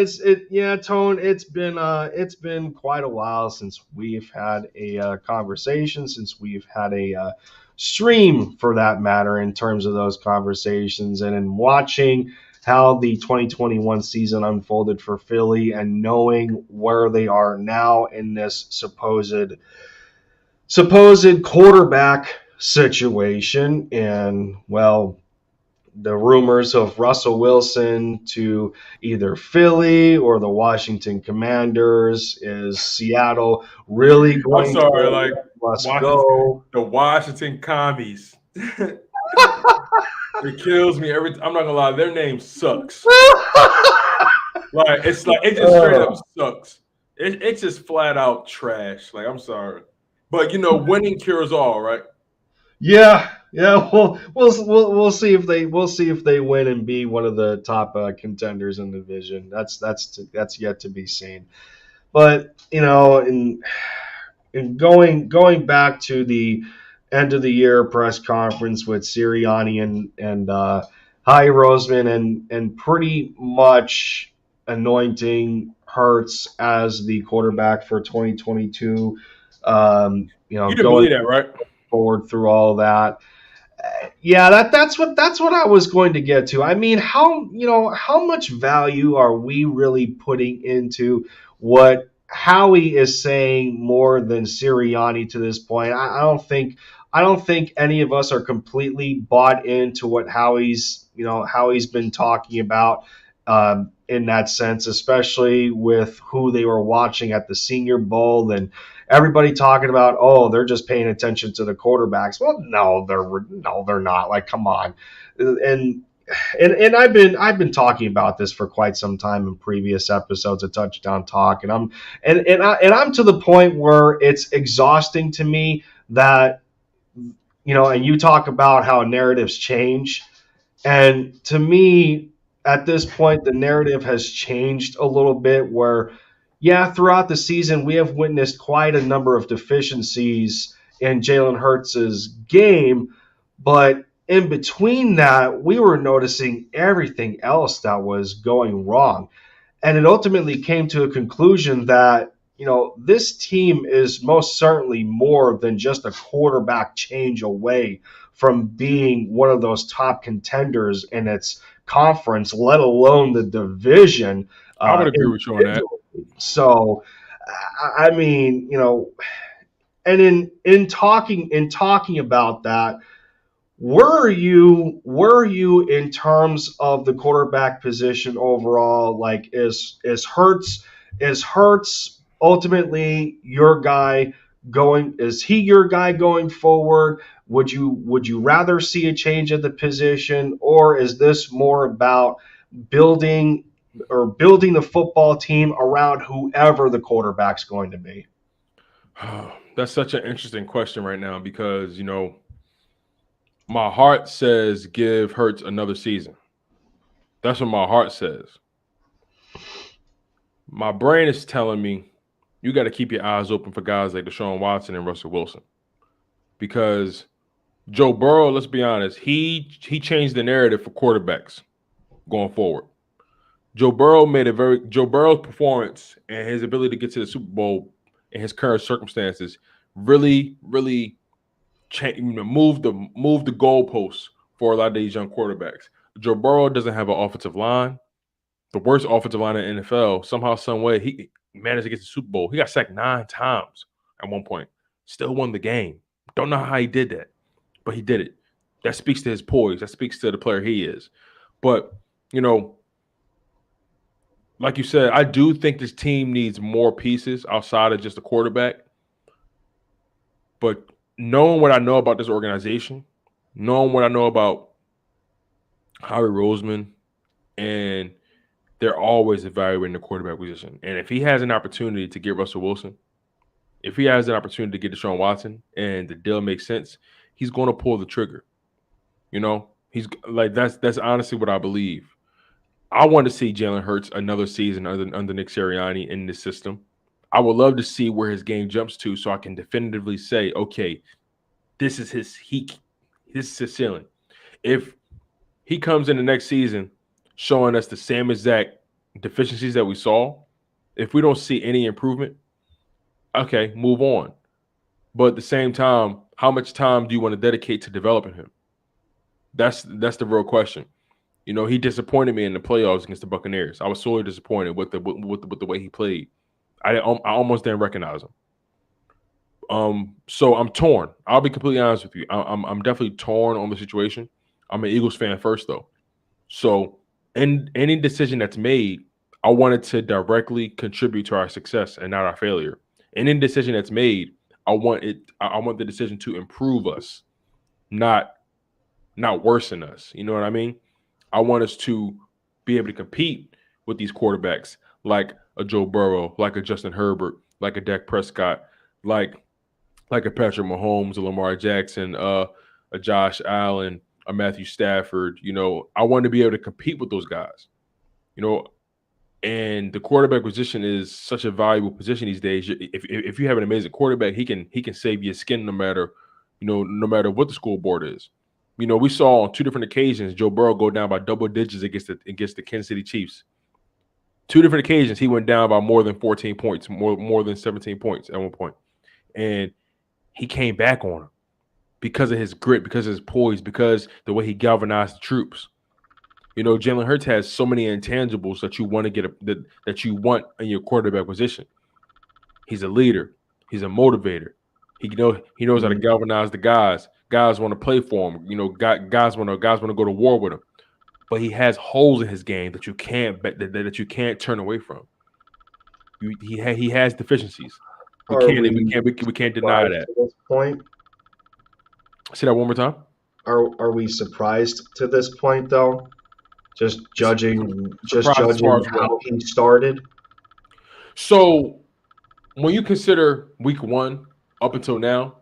Tone, it's been quite a while since we've had a conversation, since we've had a stream, for that matter, in terms of those conversations, and in watching how the 2021 season unfolded for Philly and knowing where they are now in this supposed quarterback situation. And, well, the rumors of Russell Wilson to either Philly or the Washington Commanders. Is Seattle really going to go? The Washington Commies. It kills me every time. I'm not gonna lie, their name sucks. It just straight up sucks. It's just flat out trash. I'm sorry, but winning cures all, right? Yeah. We'll see if they win and be one of the top contenders in the division. That's yet to be seen. But in going back to the end of the year press conference with Sirianni and Howie Roseman and pretty much anointing Hurts as the quarterback for 2022. You didn't Going believe that, right? forward through all of that. Yeah, that's what I was going to get to. I mean, how much value are we really putting into what Howie is saying more than Sirianni to this point? I don't think any of us are completely bought into what Howie's been talking about in that sense, especially with who they were watching at the Senior Bowl and everybody talking about, oh, they're just paying attention to the quarterbacks. Well, no, they're not. Like, come on. And I've been talking about this for quite some time in previous episodes of Touchdown Talk, and I'm to the point where it's exhausting to me that and you talk about how narratives change, and to me, at this point, the narrative has changed a little bit where, yeah, throughout the season, we have witnessed quite a number of deficiencies in Jalen Hurts' game. But in between that, we were noticing everything else that was going wrong. And it ultimately came to a conclusion that, this team is most certainly more than just a quarterback change away from being one of those top contenders in its conference, let alone the division. I would agree with you on that. So, I mean, and in talking about that, were you in terms of the quarterback position overall? Like, is Hurts ultimately your guy going? Is he your guy going forward? Would you rather see a change at the position, or is this more about building building the football team around whoever the quarterback's going to be? That's such an interesting question right now because, my heart says give Hurts another season. That's what my heart says. My brain is telling me you got to keep your eyes open for guys like Deshaun Watson and Russell Wilson. Because Joe Burrow, let's be honest, he changed the narrative for quarterbacks going forward. Joe Burrow's performance and his ability to get to the Super Bowl in his current circumstances really, really move the goalposts for a lot of these young quarterbacks. Joe Burrow doesn't have an offensive line, the worst offensive line in the NFL. Somehow, some way, he managed to get to the Super Bowl. He got sacked 9 times at one point. Still won the game. Don't know how he did that, but he did it. That speaks to his poise. That speaks to the player he is. But, like you said, I do think this team needs more pieces outside of just a quarterback. But knowing what I know about this organization, knowing what I know about Howie Roseman, and they're always evaluating the quarterback position. And if he has an opportunity to get Russell Wilson, if he has an opportunity to get Deshaun Watson and the deal makes sense, he's going to pull the trigger. He's like, that's honestly what I believe. I want to see Jalen Hurts another season under Nick Sirianni in this system. I would love to see where his game jumps to so I can definitively say, okay, this is his ceiling. If he comes in the next season showing us the same exact deficiencies that we saw, if we don't see any improvement, okay, move on. But at the same time, how much time do you want to dedicate to developing him? That's the real question. He disappointed me in the playoffs against the Buccaneers. I was sorely disappointed with the way he played. I almost didn't recognize him. So I'm torn. I'll be completely honest with you. I'm definitely torn on the situation. I'm an Eagles fan first, though. So in any decision that's made, I want it to directly contribute to our success and not our failure. And any decision that's made, I want the decision to improve us, not worsen us. You know what I mean? I want us to be able to compete with these quarterbacks like a Joe Burrow, like a Justin Herbert, like a Dak Prescott, like a Patrick Mahomes, a Lamar Jackson, a Josh Allen, a Matthew Stafford. I want to be able to compete with those guys. And the quarterback position is such a valuable position these days. If you have an amazing quarterback, he can save your skin no matter what the scoreboard is. We saw on 2 different occasions Joe Burrow go down by double digits against the Kansas City Chiefs. Two different occasions, he went down by more than 14 points, more than 17 points at one point, and he came back on him because of his grit, because of his poise, because the way he galvanized the troops. Jalen Hurts has so many intangibles that you want to that you want in your quarterback position. He's a leader. He's a motivator. He knows how to galvanize the guys. Guys want to play for him. Guys want to go to war with him. But he has holes in his game that you can't turn away from. He has deficiencies. We can't deny that. At this point, Say that one more time. are we surprised to this point though? Just judging how he started. So when you consider week 1 up until now,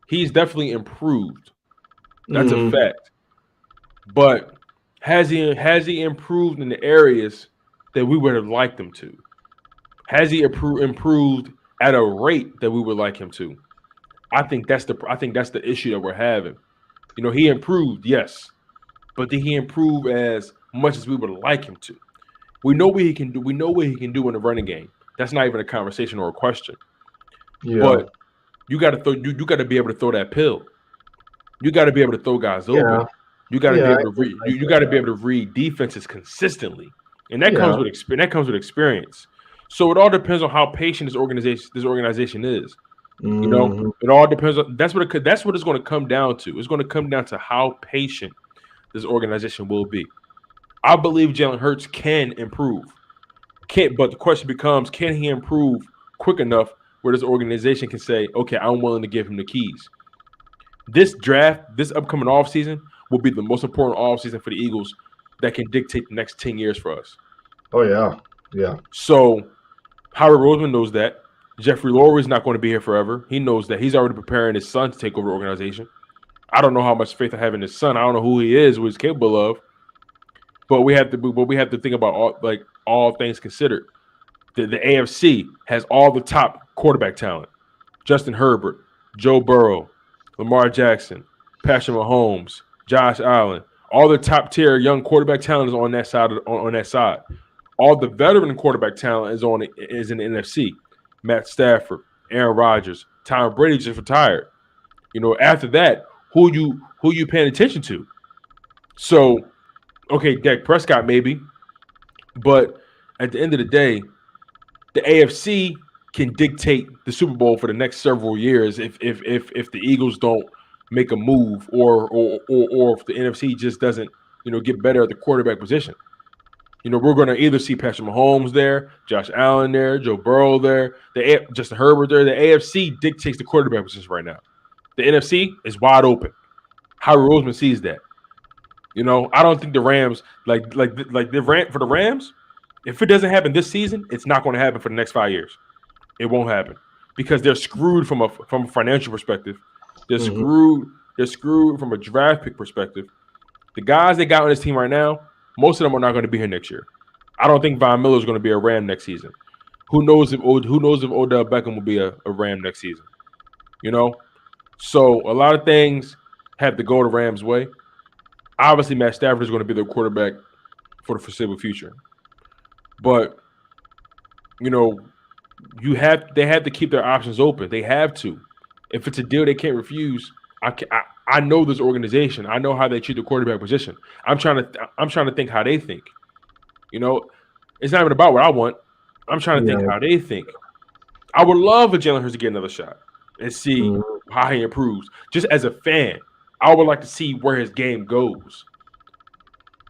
he's definitely improved. That's a fact. But has he improved in the areas that we would have liked him to? Has he improved at a rate that we would like him to? I think that's the issue that we're having. He improved, yes, but did he improve as much as we would like him to? We know what he can do. We know what he can do in the running game. That's not even a conversation or a question. Yeah. But you got to be able to throw that pill. You got to be able to throw guys open. You got to be able to read. You got to be able to read defenses consistently, and that comes with experience. So it all depends on how patient this organization is. It all depends on that's what it's going to come down to. It's going to come down to how patient this organization will be. I believe Jalen Hurts can improve. But the question becomes, can he improve quick enough where this organization can say, okay, I'm willing to give him the keys? This upcoming offseason will be the most important offseason for the Eagles that can dictate the next 10 years for us. Oh, yeah. Yeah. So Howard Roseman knows that. Jeffrey Lurie is not going to be here forever. He knows that. He's already preparing his son to take over the organization. I don't know how much faith I have in his son. I don't know who he is, what he's capable of. But we have to think about all things considered. The AFC has all the top quarterback talent: Justin Herbert, Joe Burrow, Lamar Jackson, Patrick Mahomes, Josh Allen. All the top tier young quarterback talent is on that side. On that side, all the veteran quarterback talent is in the NFC. Matt Stafford, Aaron Rodgers, Tom Brady just retired. After that, who you paying attention to? So, okay, Dak Prescott maybe, but at the end of the day, the AFC can dictate the Super Bowl for the next several years if the Eagles don't make a move or if the NFC just doesn't get better at the quarterback position. We're going to either see Patrick Mahomes there, Josh Allen there, Joe Burrow there, Justin Herbert there. The AFC dictates the quarterback position right now. The NFC is wide open. Howard Roseman sees that. I don't think the Rams for the Rams, if it doesn't happen this season, it's not going to happen for the next 5 years. It won't happen because they're screwed from a financial perspective. They're screwed. They're screwed from a draft pick perspective. The guys they got on this team right now, most of them are not going to be here next year. I don't think Von Miller is going to be a Ram next season. Who knows if Odell Beckham will be a Ram next season? So a lot of things have to go the Rams' way. Obviously, Matt Stafford is going to be their quarterback for the foreseeable future. But they have to keep their options open. They have to. If it's a deal they can't refuse, I know this organization. I know how they treat the quarterback position. I'm trying to think how they think. It's not even about what I want. I'm trying to think how they think. I would love for Jalen Hurts to get another shot and see how he improves. Just as a fan, I would like to see where his game goes.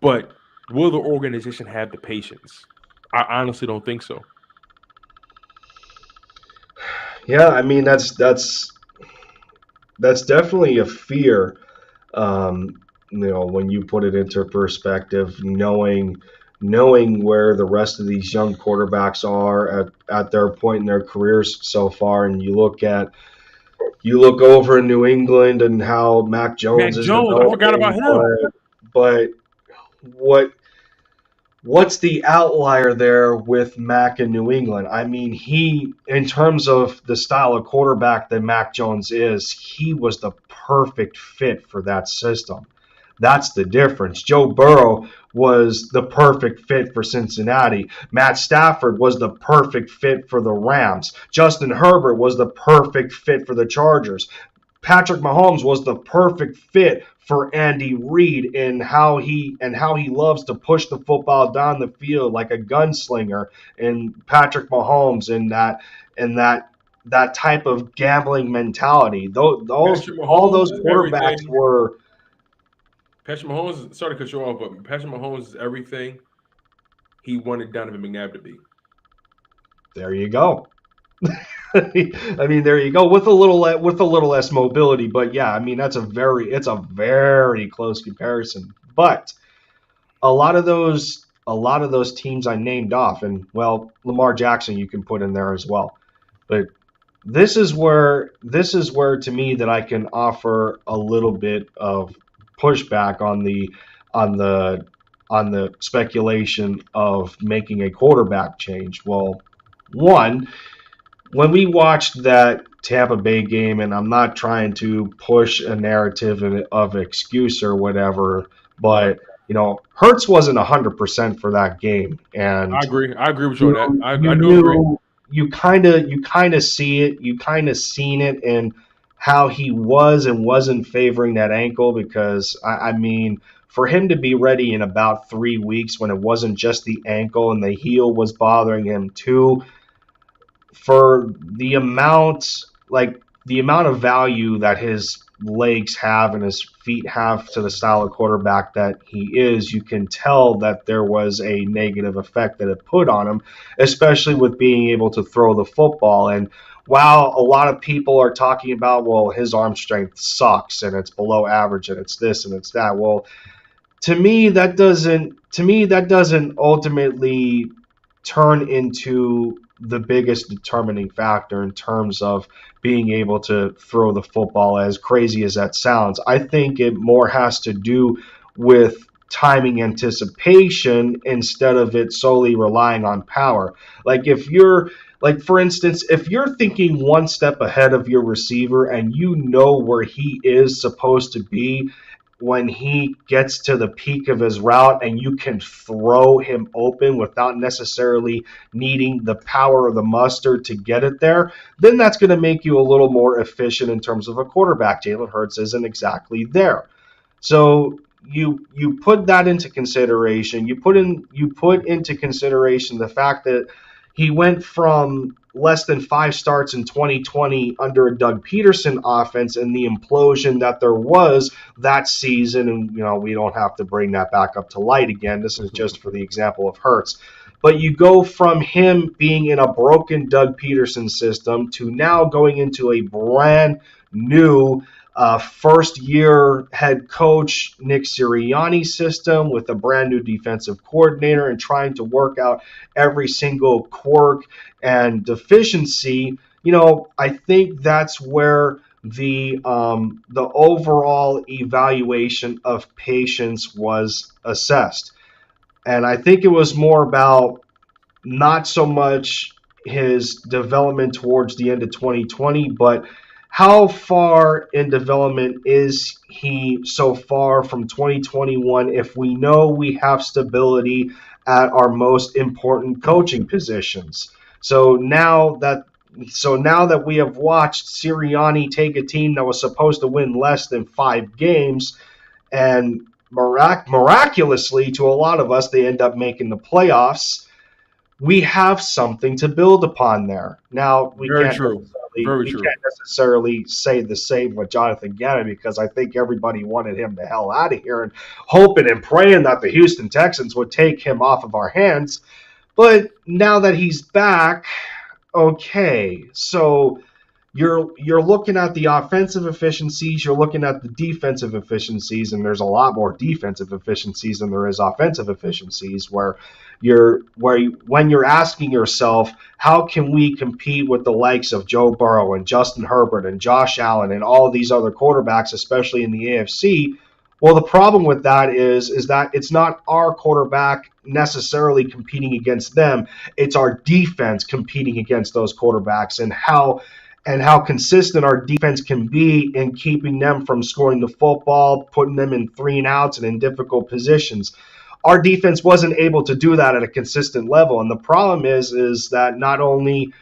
But will the organization have the patience? I honestly don't think so. Yeah, I mean that's definitely a fear. When you put it into perspective, knowing where the rest of these young quarterbacks are at their point in their careers so far, and you look over in New England and how Mac Jones is. I forgot about him. But what's the outlier there with Mac in New England? I mean, in terms of the style of quarterback that Mac Jones is, he was the perfect fit for that system. That's the difference. Joe Burrow was the perfect fit for Cincinnati. Matt Stafford was the perfect fit for the Rams. Justin Herbert was the perfect fit for the Chargers. Patrick Mahomes was the perfect fit for Andy Reid in how he loves to push the football down the field like a gunslinger. And Patrick Mahomes and that type of gambling mentality. Those Patrick all Mahomes those is quarterbacks everything. were. Patrick Mahomes, sorry to cut you off, but Patrick Mahomes is everything he wanted Donovan McNabb to be. There you go. I mean, there you go with a little less mobility, but yeah, I mean it's a very close comparison. But a lot of those teams I named off, and well, Lamar Jackson you can put in there as well. But this is where to me that I can offer a little bit of pushback on the speculation of making a quarterback change. Well, one, when we watched that Tampa Bay game, and I'm not trying to push a narrative of excuse or whatever, but Hurts wasn't 100% for that game, and I agree. I agree with you on that. I do agree. knew you kind of see it, you kind of seen it in how he was and wasn't favoring that ankle because I mean. For him to be ready in about 3 weeks when it wasn't just the ankle and the heel was bothering him too, for the amount of value that his legs have and his feet have to the style of quarterback that he is, you can tell that there was a negative effect that it put on him, especially with being able to throw the football. And while a lot of people are talking about, well, his arm strength sucks and it's below average and it's this and it's that, well, to me that doesn't ultimately turn into the biggest determining factor in terms of being able to throw the football, as crazy as that sounds. I think it more has to do with timing anticipation instead of it solely relying on power. For instance, if you're thinking one step ahead of your receiver and you know where he is supposed to be when he gets to the peak of his route and you can throw him open without necessarily needing the power of the mustard to get it there, then that's going to make you a little more efficient in terms of a quarterback. Jalen Hurts isn't exactly there. So you put that into consideration. You put into consideration the fact that he went from less than 5 starts in 2020 under a Doug Peterson offense and the implosion that there was that season. And, we don't have to bring that back up to light again. This is just for the example of Hurts. But you go from him being in a broken Doug Peterson system to now going into a brand new first-year head coach Nick Sirianni system with a brand new defensive coordinator and trying to work out every single quirk and deficiency. I think that's where the overall evaluation of patience was assessed. And I think it was more about not so much his development towards the end of 2020, but how far in development is he so far from 2021 if we know we have stability at our most important coaching positions. So now that we have watched Sirianni take a team that was supposed to win less than 5 games and miraculously to a lot of us they end up making the playoffs, we have something to build upon there. Now we can't necessarily say the same with Jonathan Gannon because I think everybody wanted him the hell out of here and hoping and praying that the Houston Texans would take him off of our hands. But now that he's back, okay, so you're looking at the offensive efficiencies, you're looking at the defensive efficiencies, and there's a lot more defensive efficiencies than there is offensive efficiencies when you're asking yourself, how can we compete with the likes of Joe Burrow and Justin Herbert and Josh Allen and all of these other quarterbacks, especially in the AFC? Well, the problem with that is that it's not our quarterback necessarily competing against them. It's our defense competing against those quarterbacks, and how and how consistent our defense can be in keeping them from scoring the football, putting them in 3-and-outs and in difficult positions. Our defense wasn't able to do that at a consistent level, and the problem is that not only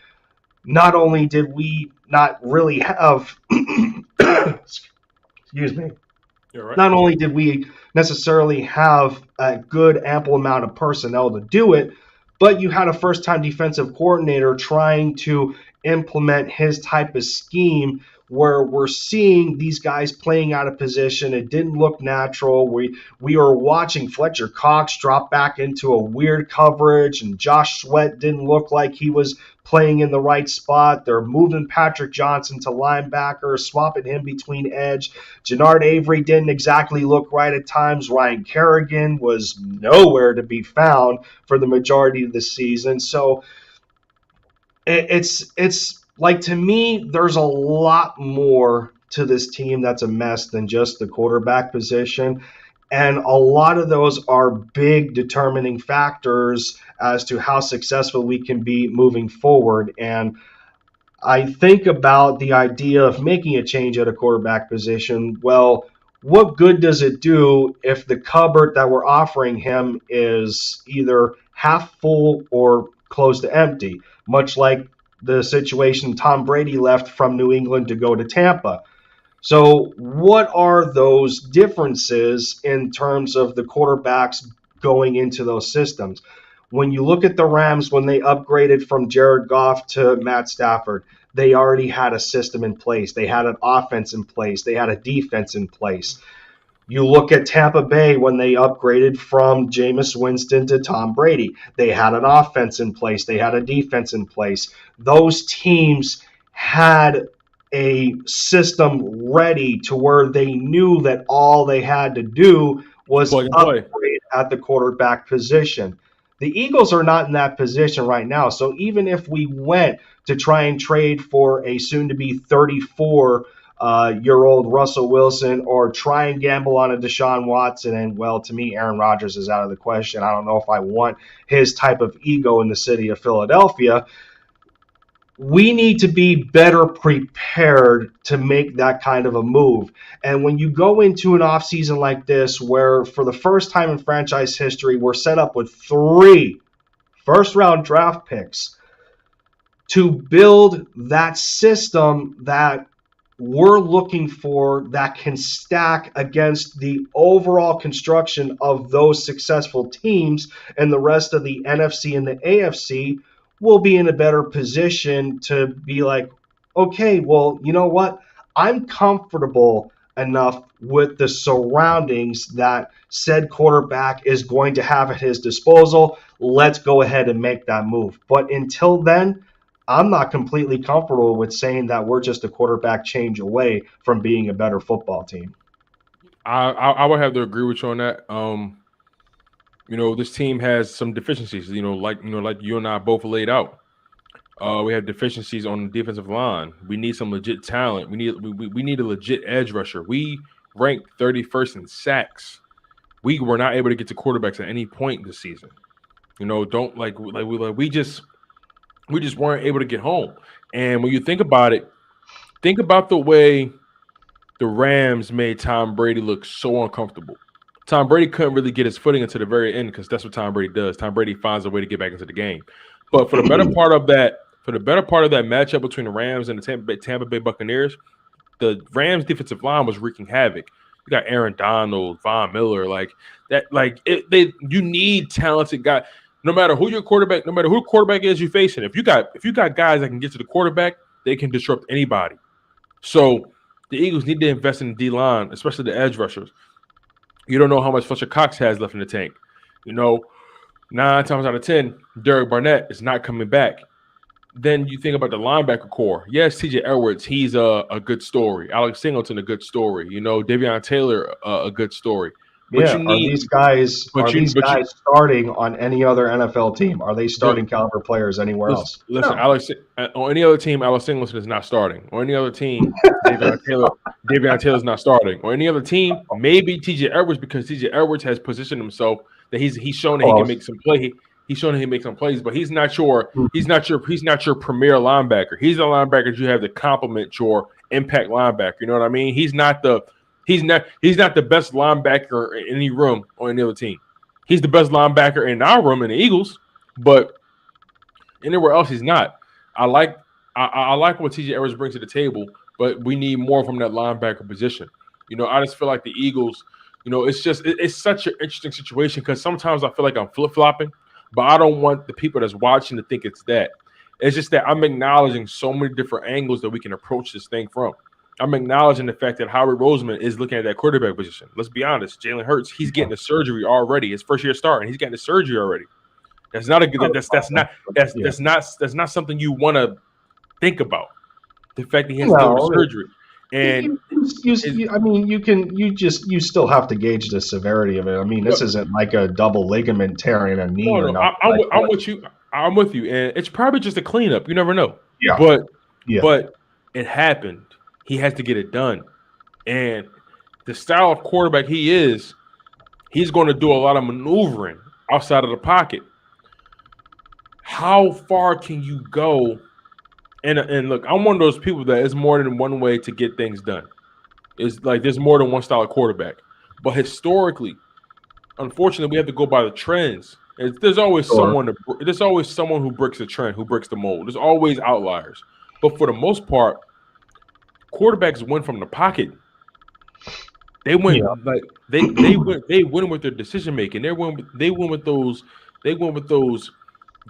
did we not really have excuse me, You're right. not only did we necessarily have a good ample amount of personnel to do it, but you had a first-time defensive coordinator trying to implement his type of scheme where we're seeing these guys playing out of position. It didn't look natural. We were watching Fletcher Cox drop back into a weird coverage, and Josh Sweat didn't look like he was playing in the right spot. They're moving Patrick Johnson to linebacker, swapping him between edge. Jannard Avery didn't exactly look right at times. Ryan Kerrigan was nowhere to be found for the majority of the season. So it's like, to me, there's a lot more to this team that's a mess than just the quarterback position. And a lot of those are big determining factors as to how successful we can be moving forward. And I think about the idea of making a change at a quarterback position. Well, what good does it do if the cupboard that we're offering him is either half full or close to empty, much like the situation Tom Brady left from New England to go to Tampa? So what are those differences in terms of the quarterbacks going into those systems? When you look at the Rams, when they upgraded from Jared Goff to Matt Stafford, they already had a system in place. They had an offense in place. They had a defense in place. You look at Tampa Bay when they upgraded from Jameis Winston to Tom Brady. They had an offense in place. They had a defense in place. Those teams had a system ready to where they knew that all they had to do was upgrade at the quarterback position. The Eagles are not in that position right now. So even if we went to try and trade for a soon-to-be 34-year-old Russell Wilson, or try and gamble on a Deshaun Watson, and, well, to me, Aaron Rodgers is out of the question. I don't know if I want his type of ego in the city of Philadelphia. We need to be better prepared to make that kind of a move. And when you go into an offseason like this, where for the first time in franchise history, we're set up with 3 first-round draft picks to build that system that we're looking for, that can stack against the overall construction of those successful teams and the rest of the NFC and the AFC, will be in a better position to be like, okay, well, you know what? I'm comfortable enough with the surroundings that said quarterback is going to have at his disposal. Let's go ahead and make that move. But until then, I'm not completely comfortable with saying that we're just a quarterback change away from being a better football team. I would have to agree with you on that. This team has some deficiencies. Like you and I both laid out. We have deficiencies on the defensive line. We need some legit talent. We need a legit edge rusher. We ranked 31st in sacks. We were not able to get to quarterbacks at any point this season. We just weren't able to get home. And when you think about it, think about the way the Rams made Tom Brady look so uncomfortable. Tom Brady couldn't really get his footing until the very end, because that's what Tom Brady does. Tom Brady finds a way to get back into the game. But for the better part of that matchup between the Rams and the Tampa Bay Buccaneers, the Rams defensive line was wreaking havoc. You got Aaron Donald, Von Miller, you need talented guys. No matter who your quarterback, no matter who quarterback is you're facing, if you got guys that can get to the quarterback, they can disrupt anybody. So the Eagles need to invest in the D-line, especially the edge rushers. You don't know how much Fletcher Cox has left in the tank. 9 times out of 10, Derek Barnett is not coming back. Then you think about the linebacker core. Yes, T.J. Edwards, he's a good story. Alex Singleton, a good story. Davion Taylor, a good story. But are these guys starting on any other NFL team? Are they starting caliber players anywhere else? Listen, no. Alex, on any other team, Alex Singleton is not starting. On any other team, Davion Taylor's not starting. On any other team, maybe T.J. Edwards, because T.J. Edwards has positioned himself that he's shown that he can make some play. He's shown that he makes some plays, but he's not your premier linebacker. He's a linebacker you have to complement your impact linebacker. You know what I mean? He's not the best linebacker in any room on any other team. He's the best linebacker in our room in the Eagles, but anywhere else he's not. I like what TJ Edwards brings to the table, but we need more from that linebacker position. I just feel like the Eagles, it's such an interesting situation because sometimes I feel like I'm flip-flopping, but I don't want the people that's watching to think it's that. It's just that I'm acknowledging so many different angles that we can approach this thing from. I'm acknowledging the fact that Howie Roseman is looking at that quarterback position. Let's be honest. Jalen Hurts, he's getting the surgery already. His first year starting, he's getting the surgery already. That's not a good. That's not something you want to think about. The fact that he has to go to surgery, and you still have to gauge the severity of it. I mean, this isn't like a double ligament tear in a knee. No, I'm with you. I'm with you, and it's probably just a cleanup. You never know. Yeah. But it happened. He has to get it done, and the style of quarterback he is, he's going to do a lot of maneuvering outside of the pocket. How far can you go? And look, I'm one of those people that is more than one way to get things done. It's like there's more than one style of quarterback. But historically, unfortunately, we have to go by the trends. There's always someone who breaks the trend, who breaks the mold. There's always outliers. But for the most part, quarterbacks win from the pocket. They win they win with their decision making. They win with those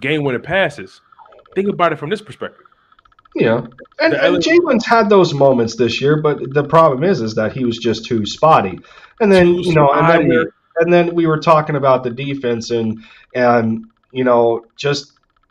game-winning passes. Think about it from this perspective. Yeah, and Jalen's had those moments this year, but the problem is that he was just too spotty. And then and then we were talking about the defense and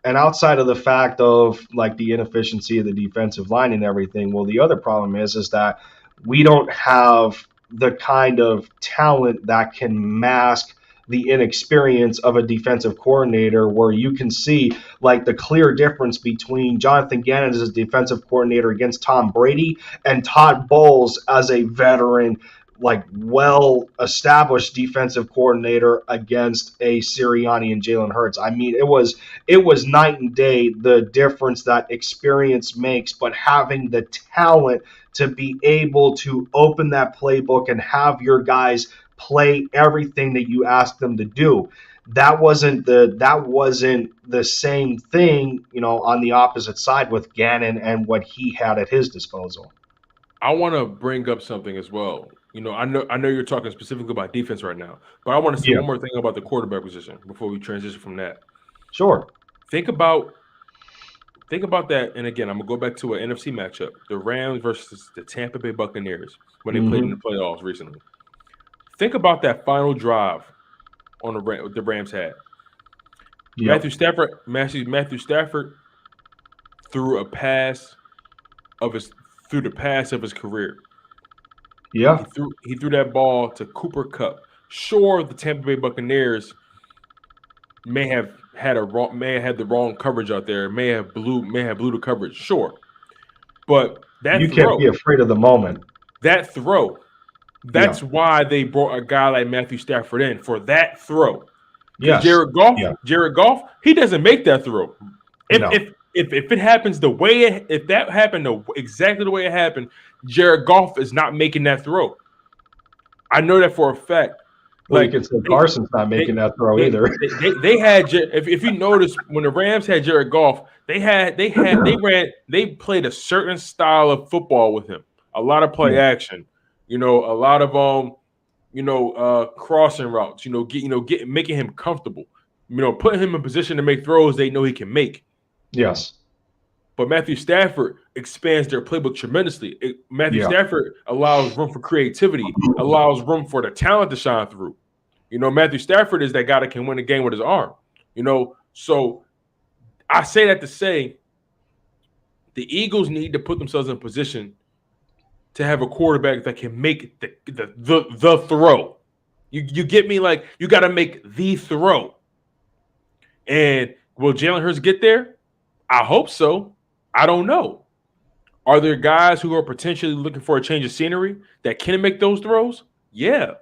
outside of the fact of like the inefficiency of the defensive line and everything. Well, the other problem is that we don't have the kind of talent that can mask the inexperience of a defensive coordinator, where you can see like the clear difference between Jonathan Gannon as a defensive coordinator against Tom Brady and Todd Bowles as a veteran, like well-established defensive coordinator against a Sirianni and Jalen Hurts. I mean, it was night and day, the difference that experience makes, but having the talent to be able to open that playbook and have your guys play everything that you ask them to do. That wasn't the same thing, on the opposite side with Gannon and what he had at his disposal. I want to bring up something as well. I know you're talking specifically about defense right now, but I want to say one more thing about the quarterback position before we transition from that. Sure. Think about that, and again, I'm gonna go back to an NFC matchup: the Rams versus the Tampa Bay Buccaneers when they played in the playoffs recently. Think about that final drive on the Rams had. Yep. Matthew Stafford threw the pass of his career. Yeah. He threw that ball to Cooper Kupp. Sure, the Tampa Bay Buccaneers may have had the wrong coverage out there, may have blew the coverage, sure. But you can't be afraid of the moment. That throw. That's why they brought a guy like Matthew Stafford in for that throw. Yes. Jared Goff, he doesn't make that throw. If it happens if that happened exactly the way it happened, Jared Goff is not making that throw. I know that for a fact. Well, you could say Carson's not making that throw either. They had, if you notice, when the Rams had Jared Goff, they played a certain style of football with him. A lot of play action. A lot of crossing routes. Making him comfortable. Putting him in position to make throws they know he can make. Yes. But Matthew Stafford expands their playbook tremendously. Matthew Stafford allows room for creativity, allows room for the talent to shine through. Matthew Stafford is that guy that can win a game with his arm. So I say that to say the Eagles need to put themselves in position to have a quarterback that can make the throw. You get me? Like, you got to make the throw. And will Jalen Hurts get there? I hope so. I don't know. Are there guys who are potentially looking for a change of scenery that can make those throws? Yeah.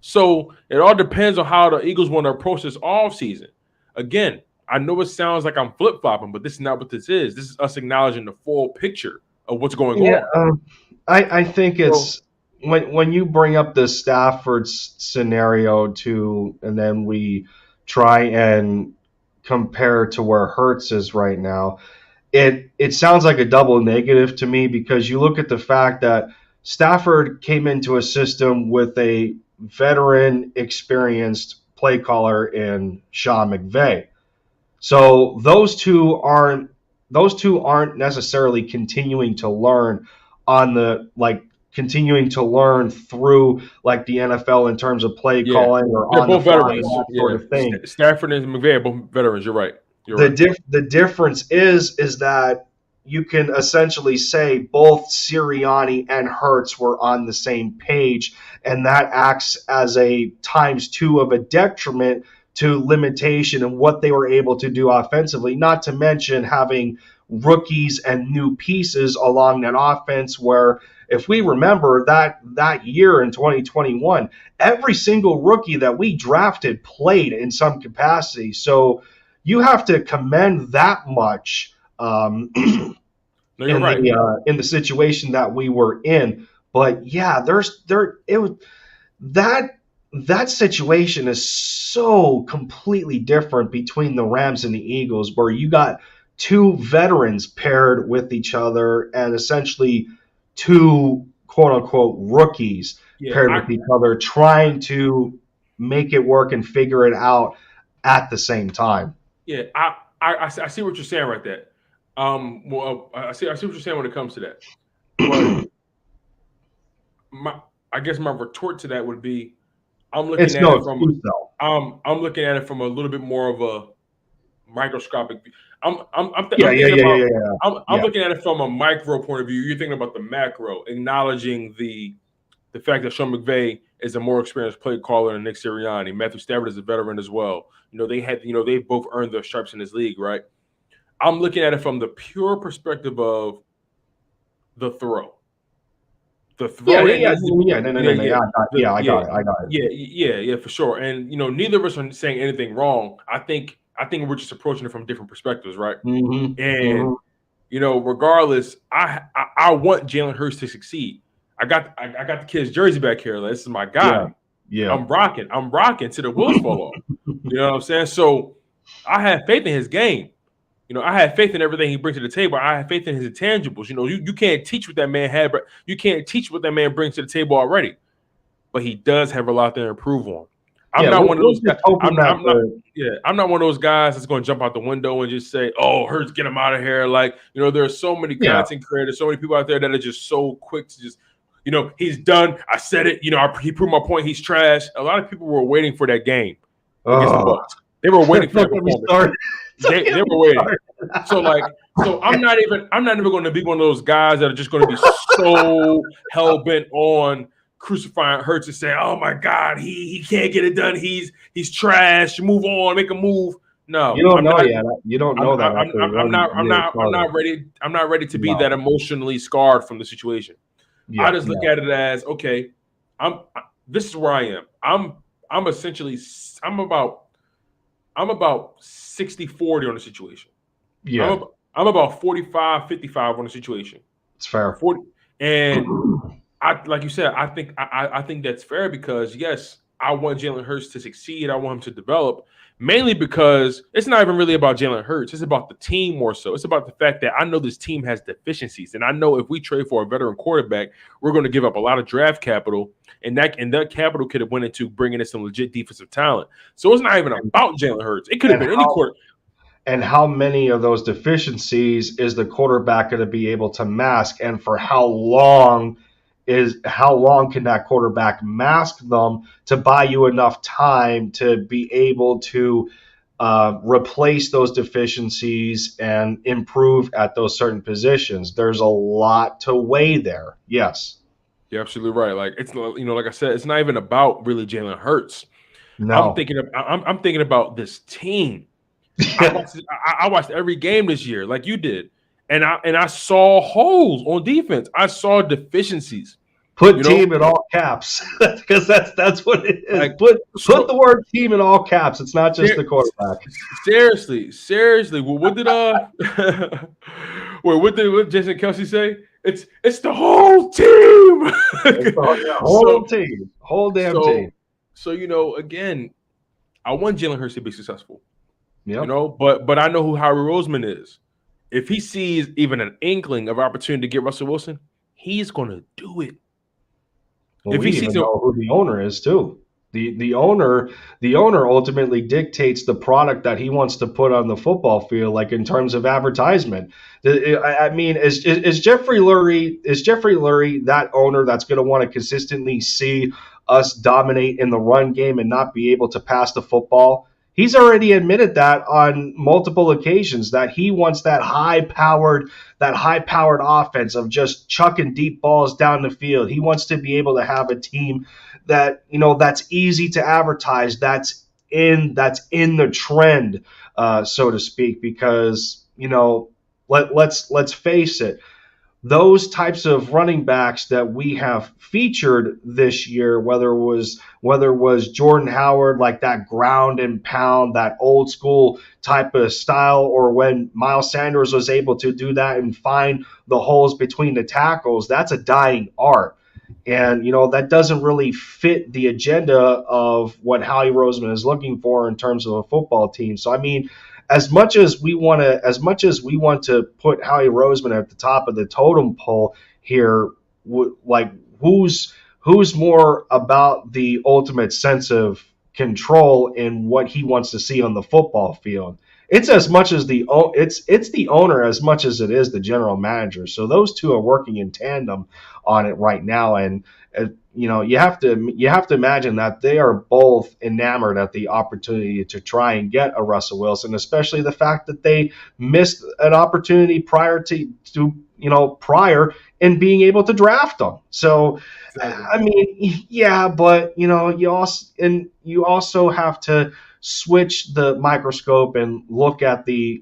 So it all depends on how the Eagles want to approach this offseason. again, I know it sounds like I'm flip flopping, but this is not what this is. This is us acknowledging the full picture of what's going Yeah, on. I think So it's when you bring up the Stafford scenario and then we try and compare to where Hertz is right now. It sounds like a double negative to me because you look at the fact that Stafford came into a system with a veteran, experienced play caller in Sean McVay. So those two aren't necessarily continuing to learn on the like continuing to learn through like the NFL in terms of play yeah, calling or they're on the both fly and veterans. that sort Yeah, of thing. Stafford and McVay are both veterans. You're right. You're the right. diff the difference is that you can essentially say both Sirianni and Hertz were on the same page, and that acts as a times two of a detriment to limitation and what they were able to do offensively. Not to mention having rookies and new pieces along that offense. Where if we remember that year in 2021, every single rookie that we drafted played in some capacity. So you have to commend that much No, you're right. in the situation that we were in. But yeah, it was that that situation is so completely different between the Rams and the Eagles, where you got two veterans paired with each other and essentially two quote unquote rookies Yeah, paired with each other, trying to make it work and figure it out at the same time. yeah, I see what you're saying right there. Well, I see what you're saying when it comes to that. But I guess my retort to that would be, I'm looking It's at no it from excuse though. I'm looking at it from a little bit more of a microscopic view. Yeah, I'm yeah, thinking yeah, yeah, about yeah, I'm yeah. looking at it from a micro point of view. You're thinking about the macro, acknowledging the fact that Sean McVay is a more experienced play caller than Nick Sirianni. Matthew Stafford is a veteran as well. They both earned their stripes in this league, right? I'm looking at it from the pure perspective of the throw. The Yeah, throw yeah, that yeah, needs to yeah. No, no, yeah, no, no. yeah. Yeah, I Yeah, got it. I got it. yeah, for sure. And neither of us are saying anything wrong. I think we're just approaching it from different perspectives, right? Mm-hmm. And Mm-hmm. regardless, I want Jalen Hurts to succeed. I got the kid's jersey back here. Like, this is my Yeah, guy. yeah. I'm rocking till the wheels fall off. You know what I'm saying? So I have faith in his game. I have faith in everything he brings to the table. I have faith in his intangibles. You can't teach what that man had, but you can't teach what that man brings to the table already. But he does have a lot to improve on. I'm Yeah, not one of we're those guys. just hoping that I'm not. Yeah, I'm not one of those guys that's going to jump out the window and just say, "Oh, Hurts, get him out of here." Like, there are so many yeah. content creators, so many people out there that are just so quick to just, he's done. I said it. He proved my point. He's trash. A lot of people were waiting for that game against the Oh, Bucks. They were waiting for that don't get me performance. started. They were waiting. So I'm not even going to be one of those guys that are just going to be so hell bent on crucifying Hurts and saying, "Oh my God, he can't get it done. He's trash. Move on, make a move." No, You don't I'm know not. yet. You don't know that after I'm one not. I'm year not. I'm started. not ready. I'm not ready to be No. that emotionally scarred from the situation. I Yeah, just look at it as, okay. This is where I am. I'm essentially. I'm about 60-40 on the situation. yeah. I'm about 45-55 on the situation. It's fair. 40, and like you said, I think that's fair because yes, I want Jalen Hurts to succeed. I want him to develop, mainly because it's not even really about Jalen Hurts. It's about the team more so. It's about the fact that I know this team has deficiencies, and I know if we trade for a veteran quarterback, we're going to give up a lot of draft capital, and that capital could have went into bringing in some legit defensive talent. So it's not even about Jalen Hurts. It could have been any quarterback. And how many of those deficiencies is the quarterback going to be able to mask, and for how long can that quarterback mask them to buy you enough time to be able to replace those deficiencies and improve at those certain positions? There's a lot to weigh there. Yes. You're absolutely right. Like, it's like I said, it's not even about really Jalen Hurts. No. I'm thinking about this team. I watched every game this year, like you did, and I saw holes on defense. I saw deficiencies. Put You know, team in all caps because that's what it is. like Put the so. word team in all caps. It's not just the Ser- quarterback. seriously. Well, what did wait, what Jason Kelsey say? It's the whole It's team. the whole so team, whole damn team. so so again, I want Jalen Hurts to be successful. Yep. But I know who Howie Roseman is. If he sees even an inkling of opportunity to get Russell Wilson, he's gonna do it. Well, If he we sees even a know who the owner is too. The owner ultimately dictates the product that he wants to put on the football field, like in terms of advertisement. I mean, is Jeffrey Lurie that owner that's going to want to consistently see us dominate in the run game and not be able to pass the football? He's already admitted that on multiple occasions that he wants that high powered offense of just chucking deep balls down the field. He wants to be able to have a team that that's easy to advertise, that's in the trend, so to speak, because let's face it, those types of running backs that we have featured this year, whether it was Jordan Howard, like that ground and pound, that old school type of style, or when Miles Sanders was able to do that and find the holes between the tackles, that's a dying art. And that doesn't really fit the agenda of what Howie Roseman is looking for in terms of a football team. So I mean, as much as we want to put Howie Roseman at the top of the totem pole here, like who's more about the ultimate sense of control in what he wants to see on the football field? It's as much as it's the owner as much as it is the general manager. So those two are working in tandem on it right now, and you have to imagine that they are both enamored at the opportunity to try and get a Russell Wilson, especially the fact that they missed an opportunity prior in being able to draft them. So exactly. I mean, yeah, but you also have to switch the microscope and look at the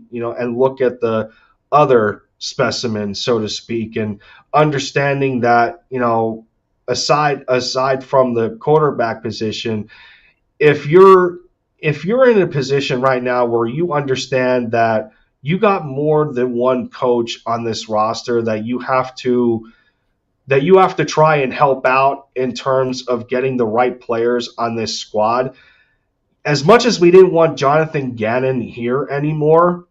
other specimen, so to speak, and understanding that aside from the quarterback position, if you're in a position right now where you understand that you got more than one coach on this roster that you have to try and help out in terms of getting the right players on this squad. As much as we didn't want Jonathan Gannon here anymore,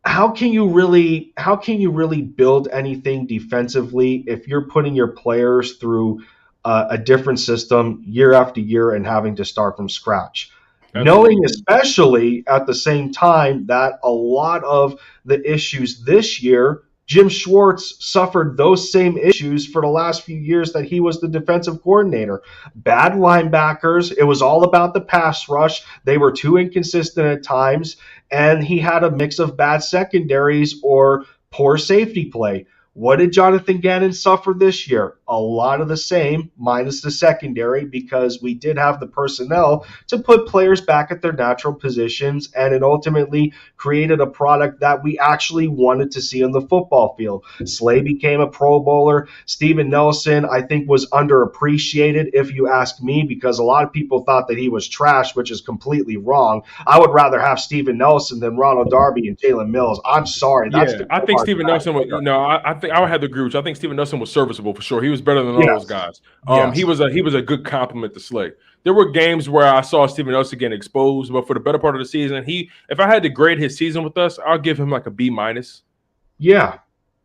how can you really build anything defensively if you're putting your players through a different system year after year and having to start from scratch? Knowing Absolutely. especially at the same time that a lot of the issues this year, Jim Schwartz suffered those same issues for the last few years that he was the defensive coordinator. Bad linebackers. It was all about the pass rush. They were too inconsistent at times, and he had a mix of bad secondaries or poor safety play. What did Jonathan Gannon suffer this year? A lot of the same, minus the secondary, because we did have the personnel to put players back at their natural positions, and it ultimately created a product that we actually wanted to see on the football field. Slay became a Pro Bowler. Steven Nelson, I think, was underappreciated, if you ask me, because a lot of people thought that he was trash, which is completely wrong. I would rather have Steven Nelson than Ronald Darby and Jalen Mills. I'm sorry. That's Yeah, the I think hard Steven fact Nelson was, here. I think I would have to agree with you. I think Steven Nelson was serviceable for sure. He was better than all those Yes. guys. He Yes. was a good compliment to Slay. There were games where I saw Steven Nelson getting exposed, but for the better part of the season, if I had to grade his season with us, I'll give him like a B minus. Yeah.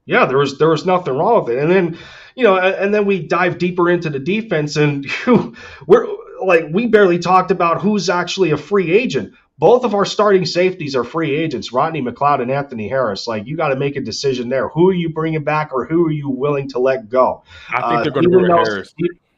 Yeah, there was nothing wrong with it. And then, and then we dive deeper into the defense, and we barely talked about who's actually a free agent. Both of our starting safeties are free agents, Rodney McLeod and Anthony Harris. Like, you got to make a decision there. Who are you bringing back, or who are you willing to let go? I think they're going to bring Steven back Nelson,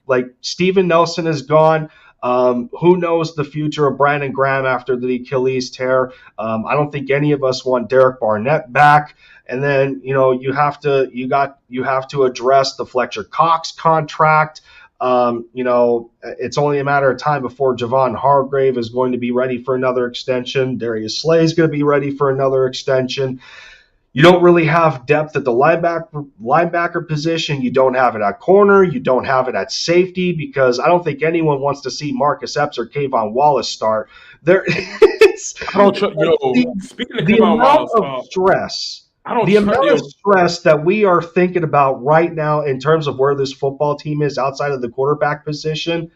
Harris. Steven Nelson is gone. Who knows the future of Brandon Graham after the Achilles tear? I don't think any of us want Derek Barnett back. And then you have to address the Fletcher Cox contract. It's only a matter of time before Javon Hargrave is going to be ready for another extension. Darius Slay is going to be ready for another extension. You don't really have depth at the linebacker position. You don't have it at corner. You don't have it at safety because I don't think anyone wants to see Marcus Epps or Kayvon Wallace start. There, it's I don't trust. Speaking of the Kevon amount Wallace, of stress. I don't The trust. amount of stress that we are thinking about right now in terms of where this football team is outside of the quarterback position,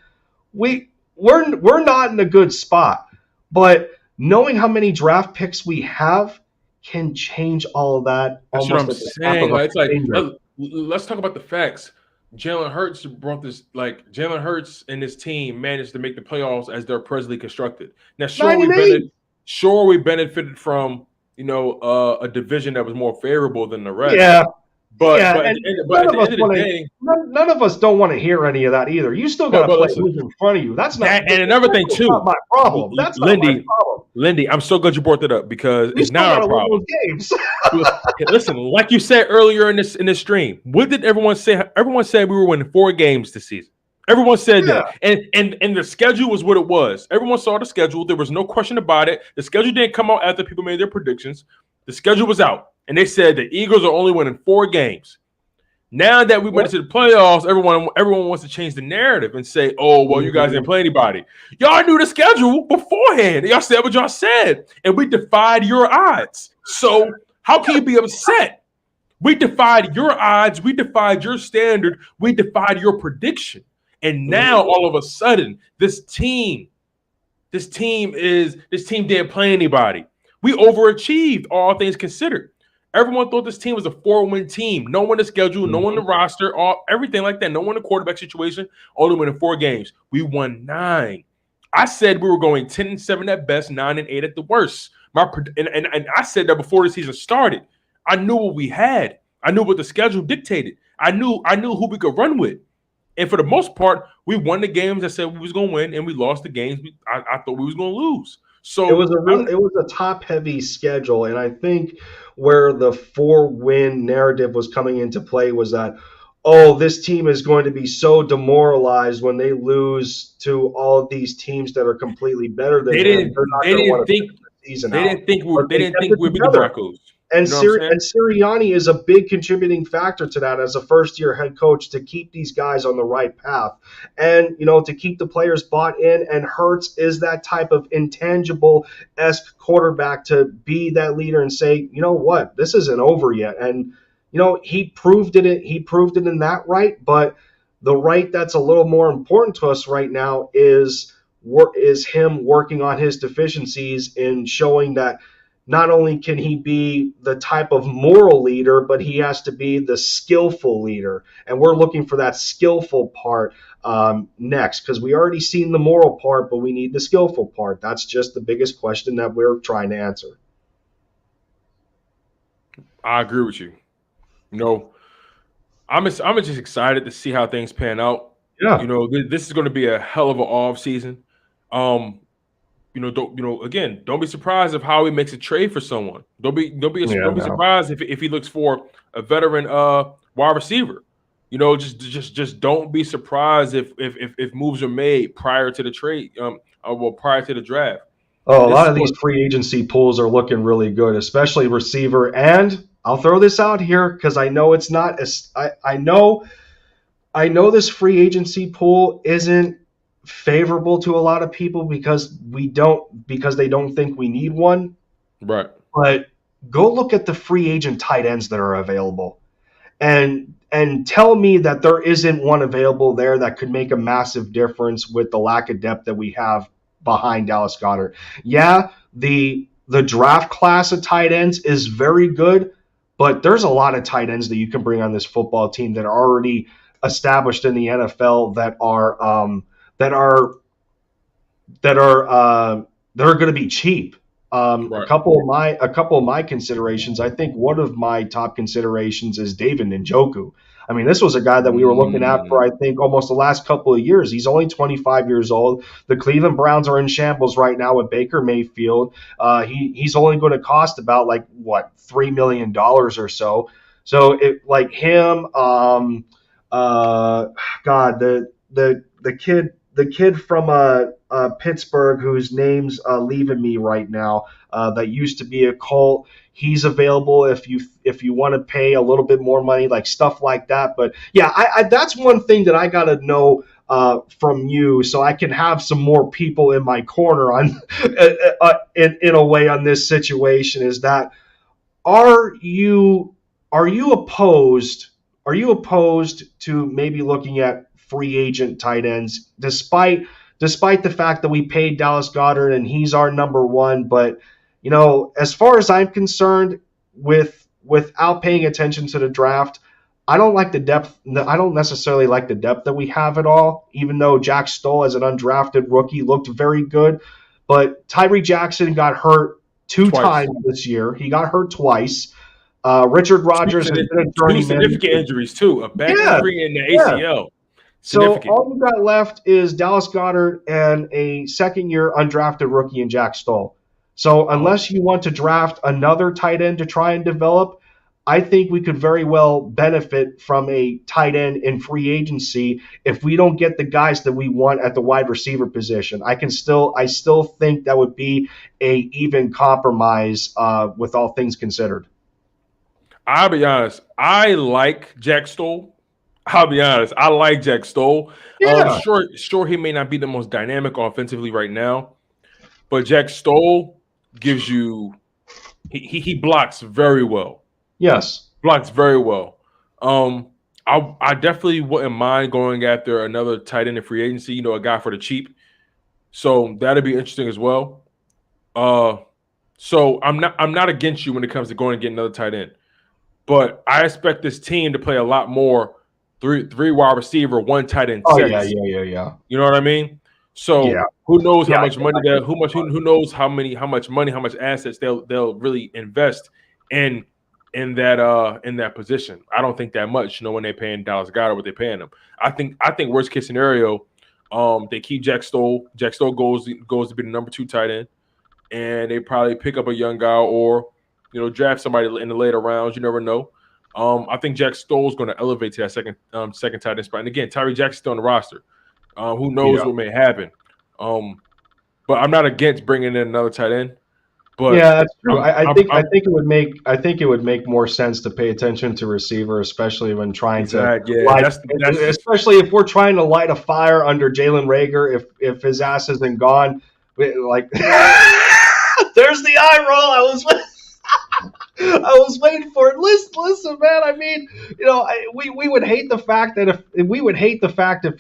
we're not in a good spot. But knowing how many draft picks we have can change all of that That's what almost I'm at the snap saying. of a Like, it's like finger. let's talk about the facts. Jalen Hurts brought this. Like Jalen Hurts and his team managed to make the playoffs as they're presently constructed. Now, sure 98. we benefited from a division that was more favorable than the rest. Yeah, But yeah, but at and the end, none at of the us end of the want to. day, None of us don't want to hear any of that either. You still got to but play listen, who's in front of you. That's not. that and another thing That's not too, my problem. That's not my Lindy, problem. Lindy, I'm so glad you brought that up because We it's still now got our to win problem. those games. Listen, like you said earlier in this stream, what did everyone say? Everyone said we were winning 4 games this season. Everyone said Yeah. that, and the schedule was what it was. Everyone saw the schedule. There was no question about it. The schedule didn't come out after people made their predictions. The schedule was out, and they said the Eagles are only winning 4 games. Now that we went into the playoffs, everyone wants to change the narrative and say, "Oh, well, you guys didn't play anybody. Y'all knew the schedule beforehand. Y'all said what y'all said, and we defied your odds. So how can you be upset? We defied your odds. We defied your standard. We defied your prediction. And now all of a sudden, this team didn't play anybody. We overachieved, all things considered. Everyone thought this team was a 4-win team. No one the schedule, no one the roster, everything like that. No one the quarterback situation. Only winning 4 games. We won 9. I said we were going 10-7 at best, 9-8 at the worst. And I said that before the season started. I knew what we had. I knew what the schedule dictated. I knew who we could run with. And for the most part, we won the games I said we was going to win, and we lost the games I thought we was going to lose. So it was a top heavy schedule, and I think where the 4-win narrative was coming into play was that, oh, this team is going to be so demoralized when they lose to all of these teams that are completely better than them. They didn't think we'd be the Broncos. And Sirianni is a big contributing factor to that as a first-year head coach to keep these guys on the right path and, to keep the players bought in. And Hurts is that type of intangible-esque quarterback to be that leader and say, you know what, this isn't over yet. And, he proved it. He proved it in that right. But the right that's a little more important to us right now is him working on his deficiencies in showing that not only can he be the type of moral leader, but he has to be the skillful leader. And we're looking for that skillful part next because we already seen the moral part, but we need the skillful part. That's just the biggest question that we're trying to answer. I agree with you. I'm just excited to see how things pan out. Yeah. This is going to be a hell of an off season. Don't be surprised if Howie makes a trade for someone. Don't be surprised if he looks for a veteran wide receiver. Just don't be surprised if moves are made prior to the trade, prior to the draft. Oh, a lot of these free agency pools are looking really good, especially receiver. And I'll throw this out here because I know it's not I know this free agency pool isn't favorable to a lot of people because they don't think we need one. Right. But go look at the free agent tight ends that are available and tell me that there isn't one available there that could make a massive difference with the lack of depth that we have behind Dallas Goedert. Yeah, the draft class of tight ends is very good, but there's a lot of tight ends that you can bring on this football team that are already established in the NFL that are going to be cheap. Right. A couple of my considerations. I think one of my top considerations is David Ninjoku. I mean, this was a guy that we were looking at for, I think, almost the last couple of years. He's only 25 years old. The Cleveland Browns are in shambles right now with Baker Mayfield. He's only going to cost about $3 million or so. So him, the kid the kid from Pittsburgh, whose name's leaving me right now, that used to be a Colt. He's available if you want to pay a little bit more money, like stuff like that. But yeah, that's one thing that I gotta know from you, so I can have some more people in my corner on in a way on this situation. Is that are you opposed? Are you opposed to maybe looking at free agent tight ends, despite the fact that we paid Dallas Goedert and he's our number one? But as far as I'm concerned, without paying attention to the draft, I don't like the depth. I don't necessarily like the depth that we have at all. Even though Jack Stoll, as an undrafted rookie, looked very good, but Tyree Jackson got hurt twice. Times this year. He got hurt twice. Richard Rodgers has been a journeyman. Two significant injuries too, a back injury and the ACL. So all you got left is Dallas Goedert and a second-year undrafted rookie in Jack Stoll. So unless you want to draft another tight end to try and develop, I think we could very well benefit from a tight end in free agency if we don't get the guys that we want at the wide receiver position. I still think that would be a even compromise with all things considered. I'll be honest. I like Jack Stoll. Yeah. Sure, he may not be the most dynamic offensively right now, but Jack Stoll gives you he blocks very well. Yes. Blocks very well. I definitely wouldn't mind going after another tight end in free agency, a guy for the cheap. So that'd be interesting as well. So I'm not against you when it comes to going and getting another tight end. But I expect this team to play a lot more three wide receiver, one tight end. Oh, sets. Yeah. You know what I mean? So who knows how much money who knows how much money, how much assets they'll really invest in that position. I don't think that much, when they're paying Dallas Goedert what they're paying him. I think worst case scenario, they keep Jack Stoll. Jack Stoll goes to be the number 2 tight end, and they probably pick up a young guy or draft somebody in the later rounds. You never know. I think Jack Stoll is going to elevate to that second tight end spot. And again, Tyree Jackson's still on the roster. Who knows what may happen? But I'm not against bringing in another tight end. But yeah, that's true. I think it would make more sense to pay attention to receiver, especially when trying especially if we're trying to light a fire under Jalen Reagor. If his ass isn't gone, like there's the eye roll. I was waiting for it. Listen, man. I mean, we would hate the fact that if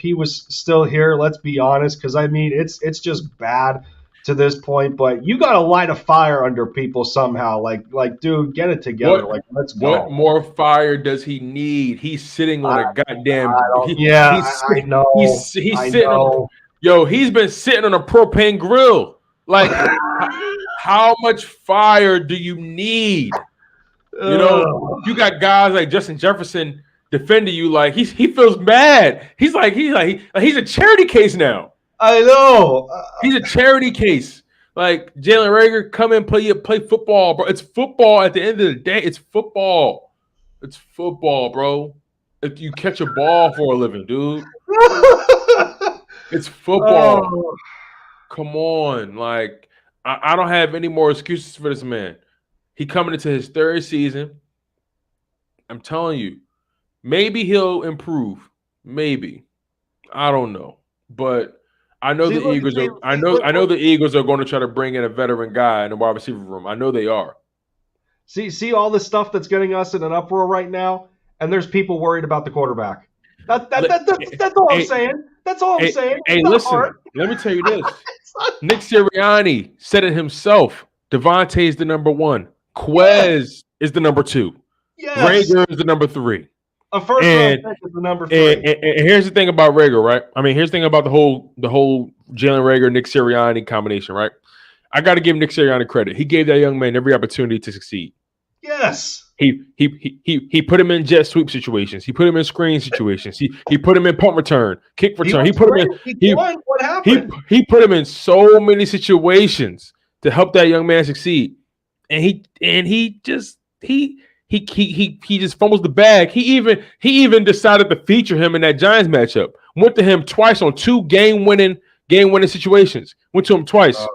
he was still here. Let's be honest, because I mean, it's just bad to this point. But you got to light a fire under people somehow. Like, dude, get it together. Let's go. What more fire does he need? He's sitting on a goddamn. I know. He's sitting. He's been sitting on a propane grill. Like, how much fire do you need? You got guys like Justin Jefferson defending you. Like he feels bad. He's a charity case now. I know. He's a charity case. Like Jalen Reagor, come and play football, bro. It's football at the end of the day. It's football. It's football, bro. If you catch a ball for a living, dude. It's football. Oh. Come on. Like, I don't have any more excuses for this man. He coming into his 3rd season. I'm telling you, maybe he'll improve. Maybe. I don't know. But I know the Eagles are I know the Eagles are going to try to bring in a veteran guy in the wide receiver room. I know they are. See all the stuff that's getting us in an uproar right now, and there's people worried about the quarterback. That's all I'm saying. That's all I'm saying. Hey, listen, let me tell you this. Nick Sirianni said it himself. Devontae is the number 1. Quez is the number 2. Yes. Reagor is the number 3. A first round pick is the number 3. And here's the thing about Reagor, right? I mean, here's the thing about the whole Jalen Reagor, Nick Sirianni combination, right? I got to give Nick Sirianni credit. He gave that young man every opportunity to succeed. Yes. He put him in jet sweep situations. He put him in screen situations. He put him in punt return, kick return. He put him in. What happened? He put him in so many situations to help that young man succeed, and he just fumbles the bag. He even decided to feature him in that Giants matchup Went to him twice on 2 game-winning situations. Went to him twice,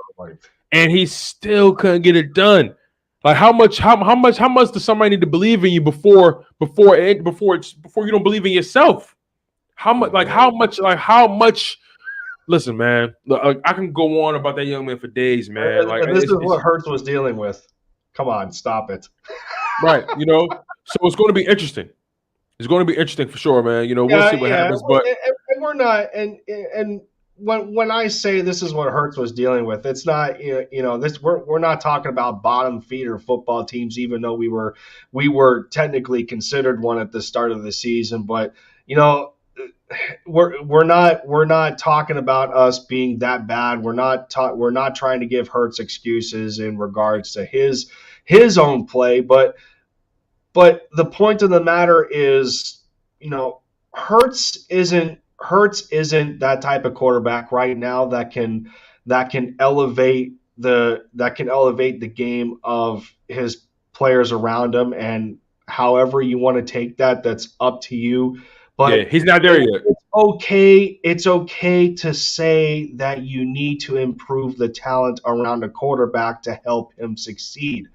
and he still couldn't get it done. Like how much does somebody need to believe in you before you don't believe in yourself? How much? Listen, man. Look, I can go on about that young man for days, man. Like this is what Hurts was dealing with. Come on, stop it. Right, so it's going to be interesting. It's going to be interesting for sure, man. We'll see what happens. But and we're not, and when I say this is what Hurts was dealing with, it's not this. We're not talking about bottom feeder football teams, even though we were technically considered one at the start of the season. But we're not talking about us being that bad. We're not trying to give Hurts excuses in regards to his own play, but the point of the matter is, Hurts isn't that type of quarterback right now that can elevate the game of his players around him, and however you want to take that's up to you. But yeah, he's not there yet. It's okay to say that you need to improve the talent around a quarterback to help him succeed.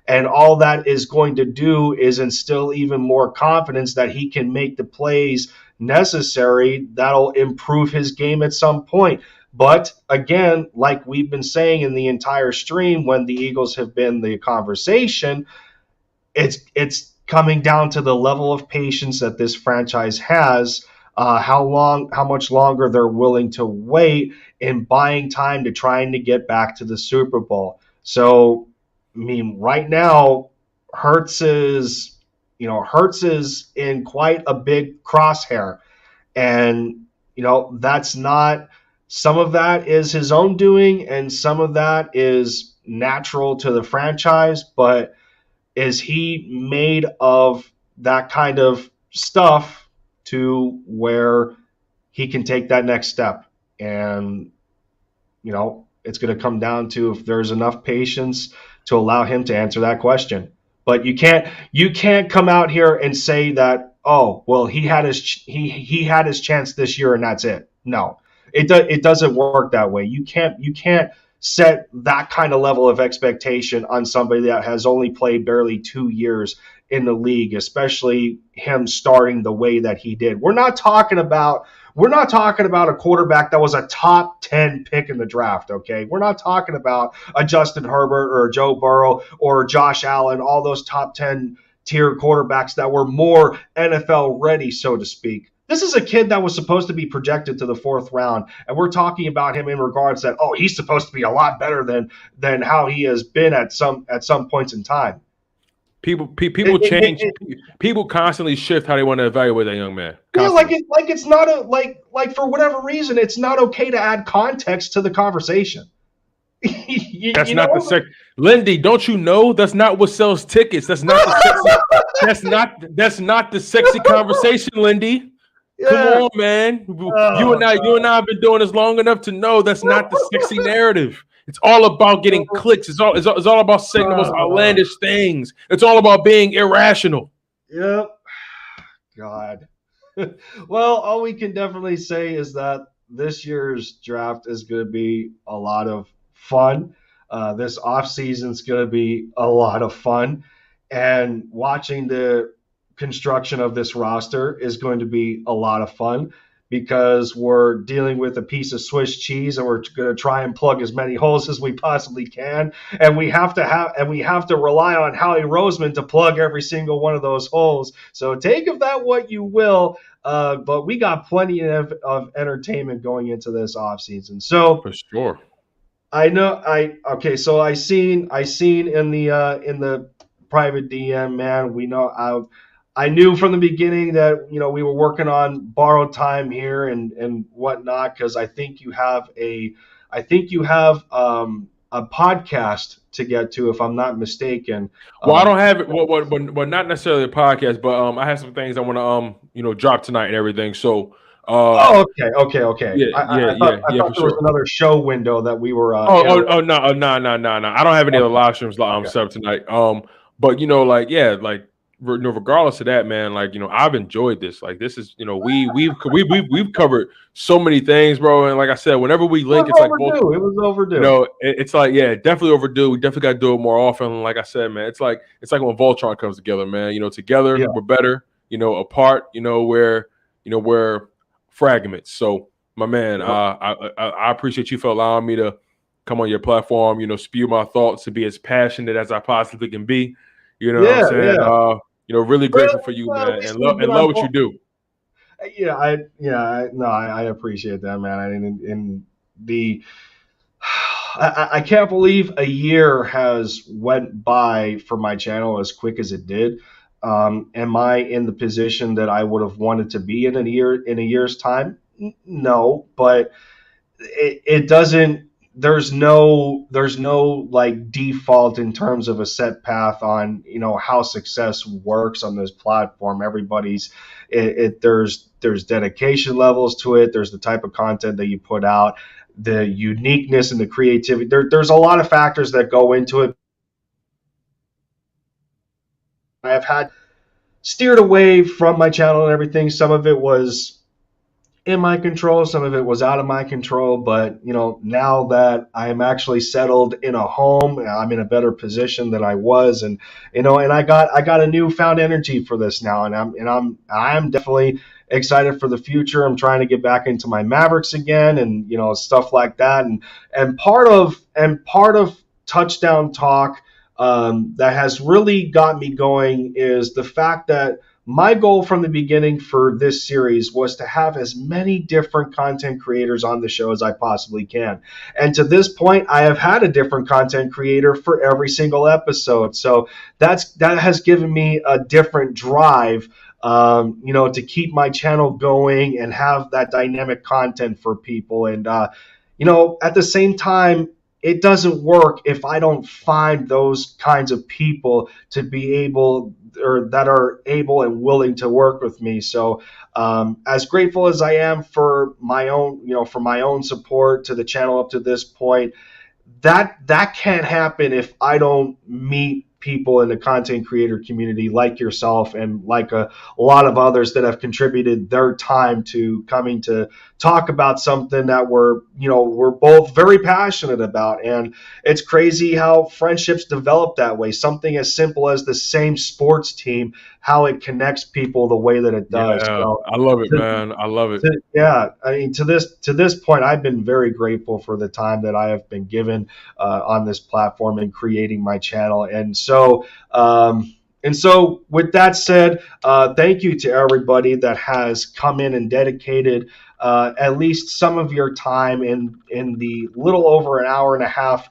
And all that is going to do is instill even more confidence that he can make the plays necessary that'll improve his game at some point. But again, like we've been saying in the entire stream, when the Eagles have been the conversation, it's coming down to the level of patience that this franchise has, how much longer they're willing to wait in buying time to trying to get back to the Super Bowl. So, I mean, right now, Hurts is in quite a big crosshair, and that's not. Some of that is his own doing, and some of that is natural to the franchise. But is he made of that kind of stuff to where he can take that next step? And it's going to come down to if there's enough patience to allow him to answer that question. But you can't come out here and say that, oh, well, he had his chance this year and that's it. No, it doesn't work that way. You can't set that kind of level of expectation on somebody that has only played barely 2 years in the league, especially him starting the way that he did. We're not talking about a quarterback that was a top 10 pick in the draft, okay? We're not talking about a Justin Herbert or a Joe Burrow or Josh Allen, all those top 10 tier quarterbacks that were more NFL ready, so to speak. This is a kid that was supposed to be projected to the 4th round, and we're talking about him in regards that, oh, he's supposed to be a lot better than how he has been at some points in time. People change. People constantly shift how they want to evaluate that young man. Constantly. Yeah, it's not like for whatever reason, it's not okay to add context to the conversation. That's not the sexy. Lindy, don't you know that's not what sells tickets? That's not the sexy. that's not the sexy conversation, Lindy. Yeah. Come on, man. You and I have been doing this long enough to know that's not the sexy narrative. It's all about getting clicks. It's all about saying the most outlandish things. It's all about being irrational. Yep. God. Well, all we can definitely say is that this year's draft is going to be a lot of fun. This offseason is going to be a lot of fun. And watching the construction of this roster is going to be a lot of fun, because we're dealing with a piece of Swiss cheese and we're going to try and plug as many holes as we possibly can. And we have to rely on Howie Roseman to plug every single one of those holes. So take of that what you will. But we got plenty of entertainment going into this offseason. So for sure. So I seen in the private DM, man, we know I knew from the beginning that we were working on borrowed time here and whatnot, because I think you have a podcast to get to, if I'm not mistaken. Well, I don't have it. Well, not necessarily a podcast, but I have some things I want to drop tonight and everything. So. Okay. Yeah, I thought there was another show window that we were. No. I don't have any other live streams set up tonight. But regardless of that, man, like, I've enjoyed this. Like, this is, we've covered so many things, bro. And like I said, whenever we It link, was it's like both. overdue. It was overdue. It's like, yeah, definitely overdue. We definitely got to do it more often. Like I said, man, it's like when Voltron comes together, man. Together Yeah. we're better. Apart, we're fragments. So, my man, Yep. I appreciate you for allowing me to come on your platform. Spew my thoughts and be as passionate as I possibly can be. You know what I'm Yeah. saying? Yeah. Really grateful for you, Well, at man, least and we've been love on what you both. do. I appreciate that, man. I mean, in the I can't believe a year has went by for my channel as quick as it did. Am I in the position that I would have wanted to be in a year's time? No, but it doesn't. There's no like default in terms of a set path on how success works on this platform. There's dedication levels to it. There's the type of content that you put out, the uniqueness and the creativity. There's a lot of factors that go into it. I've had steered away from my channel and everything. Some of it was in my control, some of it was out of my control, but now that I am actually settled in a home, I'm in a better position than I was. And I got a newfound energy for this now, and I'm definitely excited for the future. I'm trying to get back into my Mavericks again, and stuff like that. And part of touchdown talk, that has really got me going, is the fact that my goal from the beginning for this series was to have as many different content creators on the show as I possibly can. And to this point, I have had a different content creator for every single episode. So that has given me a different drive, to keep my channel going and have that dynamic content for people. And, at the same time, it doesn't work if I don't find those kinds of people to be able, or that are able and willing to work with me. So, as grateful as I am for my own support to the channel up to this point, that can't happen if I don't meet people in the content creator community like yourself and like a lot of others that have contributed their time to coming to talk about something that we're both very passionate about. And it's crazy how friendships develop that way. Something as simple as the same sports team, how it connects people the way that it does. Yeah, So, I love it, man. I love it. yeah, I mean, to this point, I've been very grateful for the time that I have been given on this platform and creating my channel. And so with that said, thank you to everybody that has come in and dedicated at least some of your time in the little over an hour and a half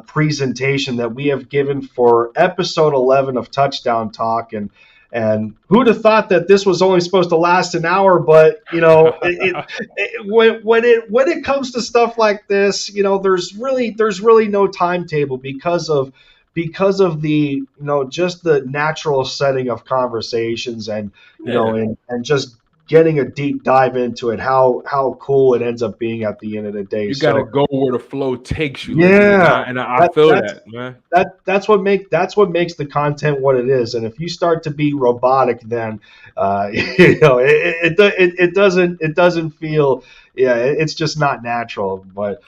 presentation that we have given for episode 11 of Touchdown Talk. And who'd have thought that this was only supposed to last an hour? But when it comes to stuff like this, there's really no timetable because of the just the natural setting of conversations, and Yeah. and just getting a deep dive into it, how cool it ends up being at the end of the day. You got to So go where the flow takes you, Lindy, and yeah, I that, feel that's that, man. that's what makes the content what it is. And if you start to be robotic, then it doesn't feel, yeah, it's just not natural. But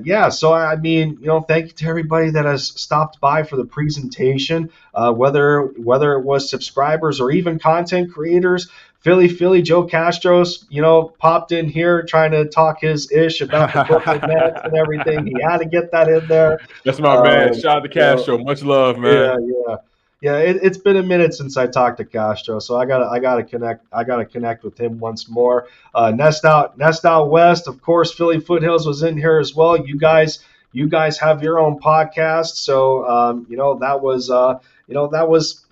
yeah, so I mean, thank you to everybody that has stopped by for the presentation, whether it was subscribers or even content creators. Philly Joe Castro's, popped in here trying to talk his ish about the Brooklyn Nets and everything. He had to get that in there. That's my man. Um, Shout out to you know, Castro. Much love, yeah, man. yeah. It's been a minute since I talked to Castro, so I gotta connect with him once more. Nest out west, of course. Philly Foothills was in here as well. You guys have your own podcast, so that was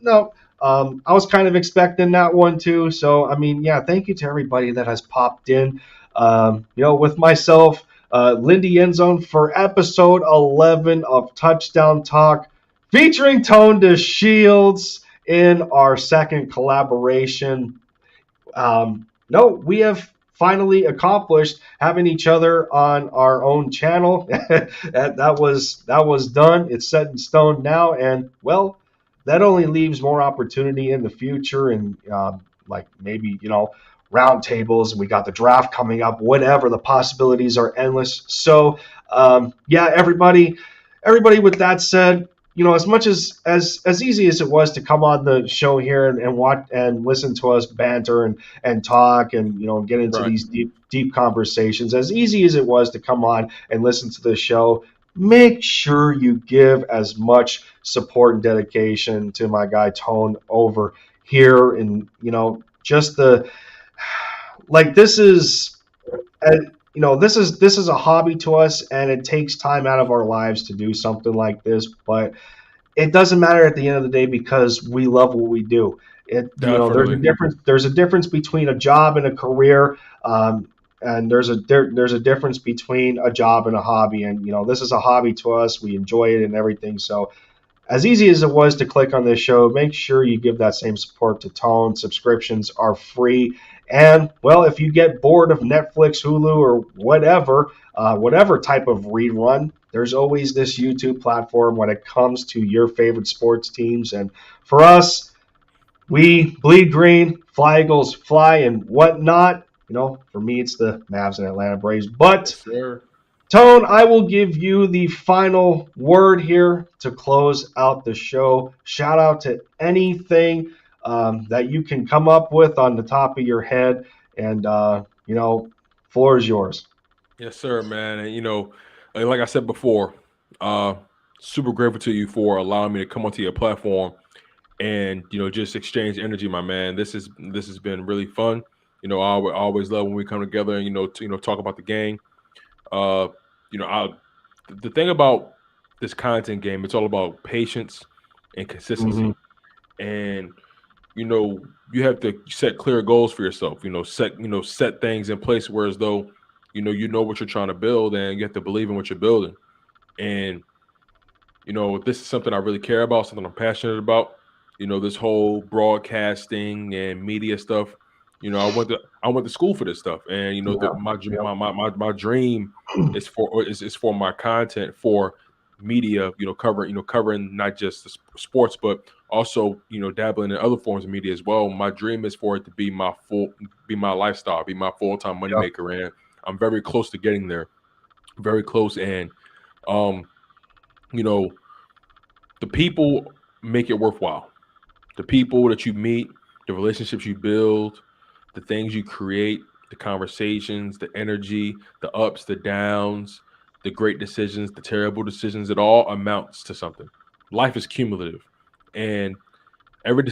no. I was kind of expecting that one too. So I mean, yeah, thank you to everybody that has popped in. With myself, Lindy Endzone for episode 11 of Touchdown Talk, featuring Tone to Shields in our second collaboration. No, we have finally accomplished having each other on our own channel. that was done. It's set in stone now, and well, that only leaves more opportunity in the future, and like maybe round tables, and we got the draft coming up. Whatever, the possibilities are endless. So yeah, everybody. With that said, as much as easy as it was to come on the show here and watch and listen to us banter and talk and get into Right. these deep conversations, as easy as it was to come on and listen to the show, make sure you give as much support and dedication to my guy Tone over here. And just the like this is this is a hobby to us, and it takes time out of our lives to do something like this, but it doesn't matter at the end of the day because we love what we do. There's a Definitely. difference between a job and a career, and there's a difference between a job and a hobby. And this is a hobby to us. We enjoy it and everything. So as easy as it was to click on this show, make sure you give that same support to Tone. Subscriptions are free. And, well, if you get bored of Netflix, Hulu, or whatever type of rerun, there's always this YouTube platform when it comes to your favorite sports teams. And for us, we bleed green, fly Eagles fly, and whatnot. For me, it's the Mavs and Atlanta Braves. But Yes, sir. Tone, I will give you the final word here to close out the show. Shout out to anything that you can come up with on the top of your head, and floor is yours. Yes, sir, man. And like I said before, uh, super grateful to you for allowing me to come onto your platform and just exchange energy, my man. This has been really fun. I always love when we come together and to talk about the game. Uh, I the thing about this content game, it's all about patience and Mm-hmm. consistency. And you have to set clear goals for yourself. Set things in place where as though you know what you're trying to build, and you have to believe in what you're building. And this is something I really care about, something I'm passionate about. This whole broadcasting and media stuff. I went to school for this stuff, and Yeah. Yep. my dream is for my content for media. Covering not just the sports, but also dabbling in other forms of media as well. My dream is for it to be my lifestyle, be my full time Yep. moneymaker, and I'm very close to getting there. Very close, and um, you know, the people make it worthwhile. The people that you meet, the relationships you build, the things you create, the conversations, the energy, the ups, the downs, the great decisions, the terrible decisions, it all amounts to something. Life is cumulative, and every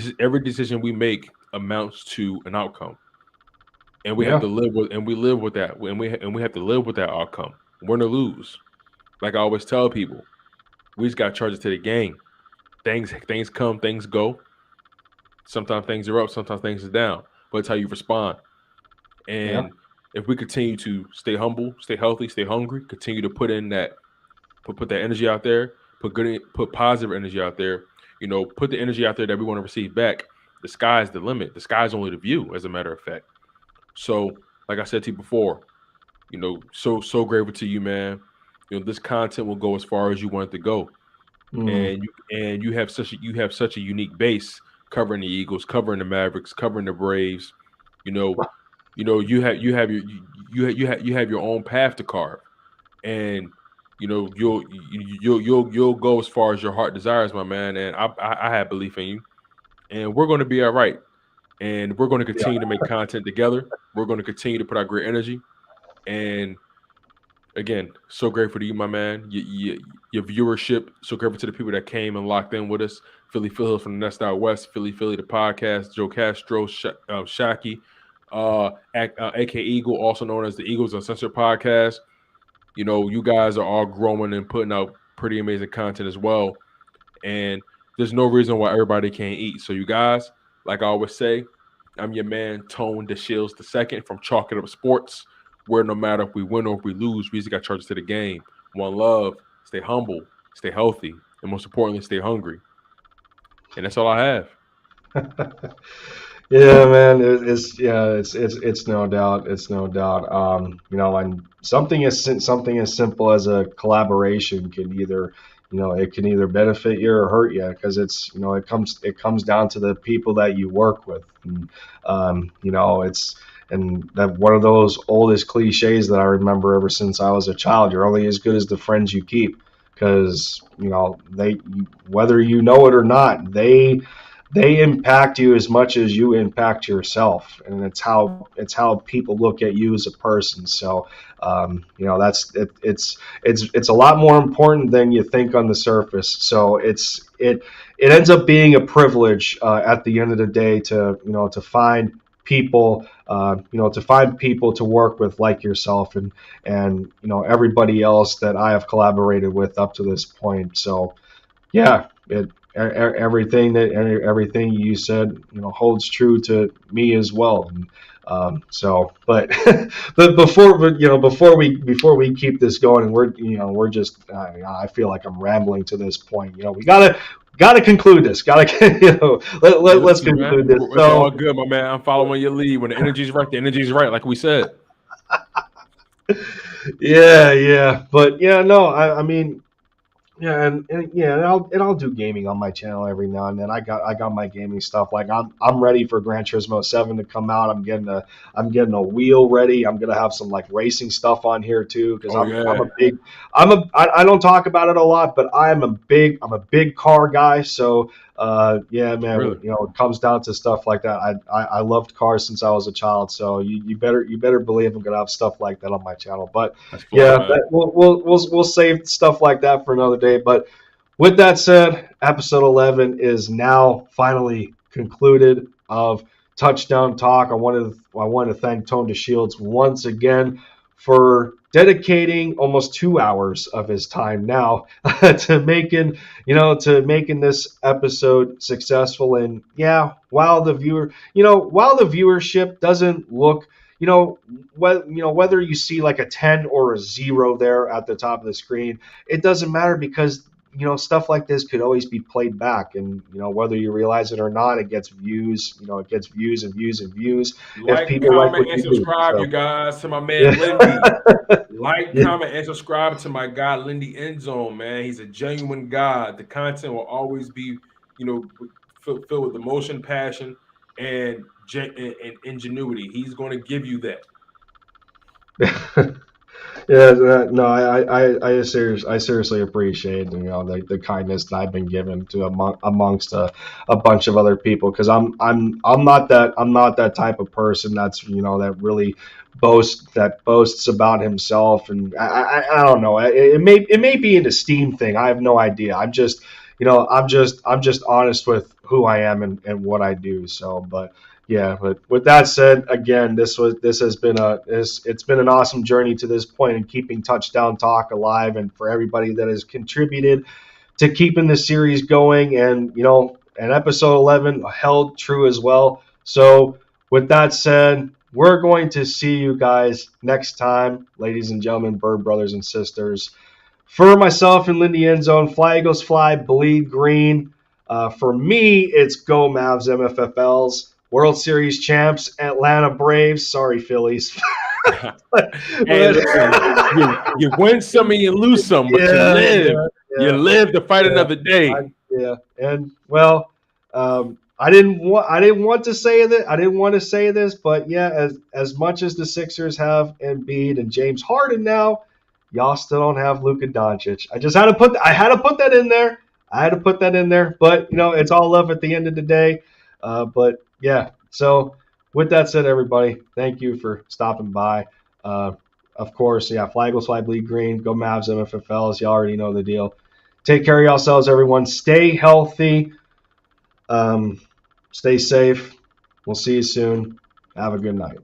decision we make amounts to an outcome, and we have Yeah. to live with that, and we have to live with that outcome. Win or lose. Like I always tell people, we just got charged to the game. Things come, things go. Sometimes things are up, sometimes things are down. But it's how you respond. Yeah. And if we continue to stay humble, stay healthy, stay hungry, continue to put that energy out there, put positive energy out there, put the energy out there that we want to receive back. The sky's the limit. The sky's only the view, as a matter of fact. So, like I said to you before, so grateful to you, man. This content will go as far as you want it to go, Mm. and you have such a unique base covering the Eagles, covering the Mavericks, covering the Braves. You know, you have your own path to carve, and you'll go as far as your heart desires, my man. And I have belief in you, and we're going to be all right. And we're going to Yeah. continue to make content together. We're going to continue to put out great energy, and again, so grateful to you, my man. Your viewership. So grateful to the people that came and locked in with us. Philly from the Nest Out West, Philly the podcast, Joe Castro, Shaki, AK Eagle, also known as the Eagles Uncensored podcast. You guys are all growing and putting out pretty amazing content as well. And there's no reason why everybody can't eat. So you guys, like I always say, I'm your man, Tone DeShields II from Chalk It Up Sports, where no matter if we win or if we lose, we just got charges to the game. One love, stay humble, stay healthy, and most importantly, stay hungry. And that's all I have. Yeah, man. It's no doubt. It's no doubt. And something as simple as a collaboration can either it can either benefit you or hurt you, because it comes down to the people that you work with. And and that one of those oldest cliches that I remember ever since I was a child. You're only as good as the friends you keep, because whether you know it or not, they impact you as much as you impact yourself, and it's how people look at you as a person. So that's it's a lot more important than you think on the surface. So it ends up being a privilege at the end of the day to find people to work with like yourself, and everybody else that I have collaborated with up to this point. So yeah, everything you said holds true to me as well. And but before we keep this going, and we're just I feel like I'm rambling to this point. We gotta conclude this. Let's conclude this. It's all good, my man. I'm following your lead. When the energy's right, the energy's right, like we said. Yeah, but no, I mean. Yeah, and I'll do gaming on my channel every now and then. I got my gaming stuff. Like I'm ready for Gran Turismo 7 to come out. I'm getting a wheel ready. I'm gonna have some like racing stuff on here too, because I don't talk about it a lot, but I'm a big car guy. So yeah, man, Really? it comes down to stuff like that. I loved cars since I was a child. So you better believe I'm gonna have stuff like that on my channel. But yeah, we'll save stuff like that for another day. But with that said, episode 11 is now finally concluded of Touchdown Talk. I want to thank Tone to Shields once again for dedicating almost 2 hours of his time now to making this episode successful. And yeah, while the viewership doesn't look, whether you see like a 10 or a 0 there at the top of the screen, it doesn't matter, because stuff like this could always be played back, and whether you realize it or not, it gets views. It gets views and views and views. Like, comment, and subscribe, you guys, to my man Lindy. Like, comment, and subscribe to my guy Lindy Endzone, man. He's a genuine guy. The content will always be, filled with emotion, passion, and ingenuity. He's going to give you that. Yeah, no, I seriously appreciate the kindness that I've been given to amongst a bunch of other people, because I'm not that type of person that's that really boasts about himself, and I don't know, it may be an esteem thing. I have no idea. I'm just honest with who I am and what I do. So, but yeah, but with that said, again, it's been an awesome journey to this point in keeping Touchdown Talk alive, and for everybody that has contributed to keeping the series going, and and episode 11 held true as well. So with that said, we're going to see you guys next time, ladies and gentlemen, bird brothers and sisters. For myself and Lindy Endzone, fly Eagles fly, bleed green. For me, it's go Mavs MFFLs. World Series champs, Atlanta Braves. Sorry, Phillies. Hey, listen, you win some and you lose some, but you live. Yeah. You live to fight another day. And well, I didn't want to say that. I didn't want to say this, but yeah, as much as the Sixers have Embiid and James Harden now, y'all still don't have Luka Doncic. I had to put that in there. But it's all love at the end of the day. But yeah, so with that said, everybody, thank you for stopping by. Of course, yeah, fly Eagles fly, bleed green, go Mavs MFFLs. You already know the deal. Take care of yourselves, everyone. Stay healthy. Stay safe. We'll see you soon. Have a good night.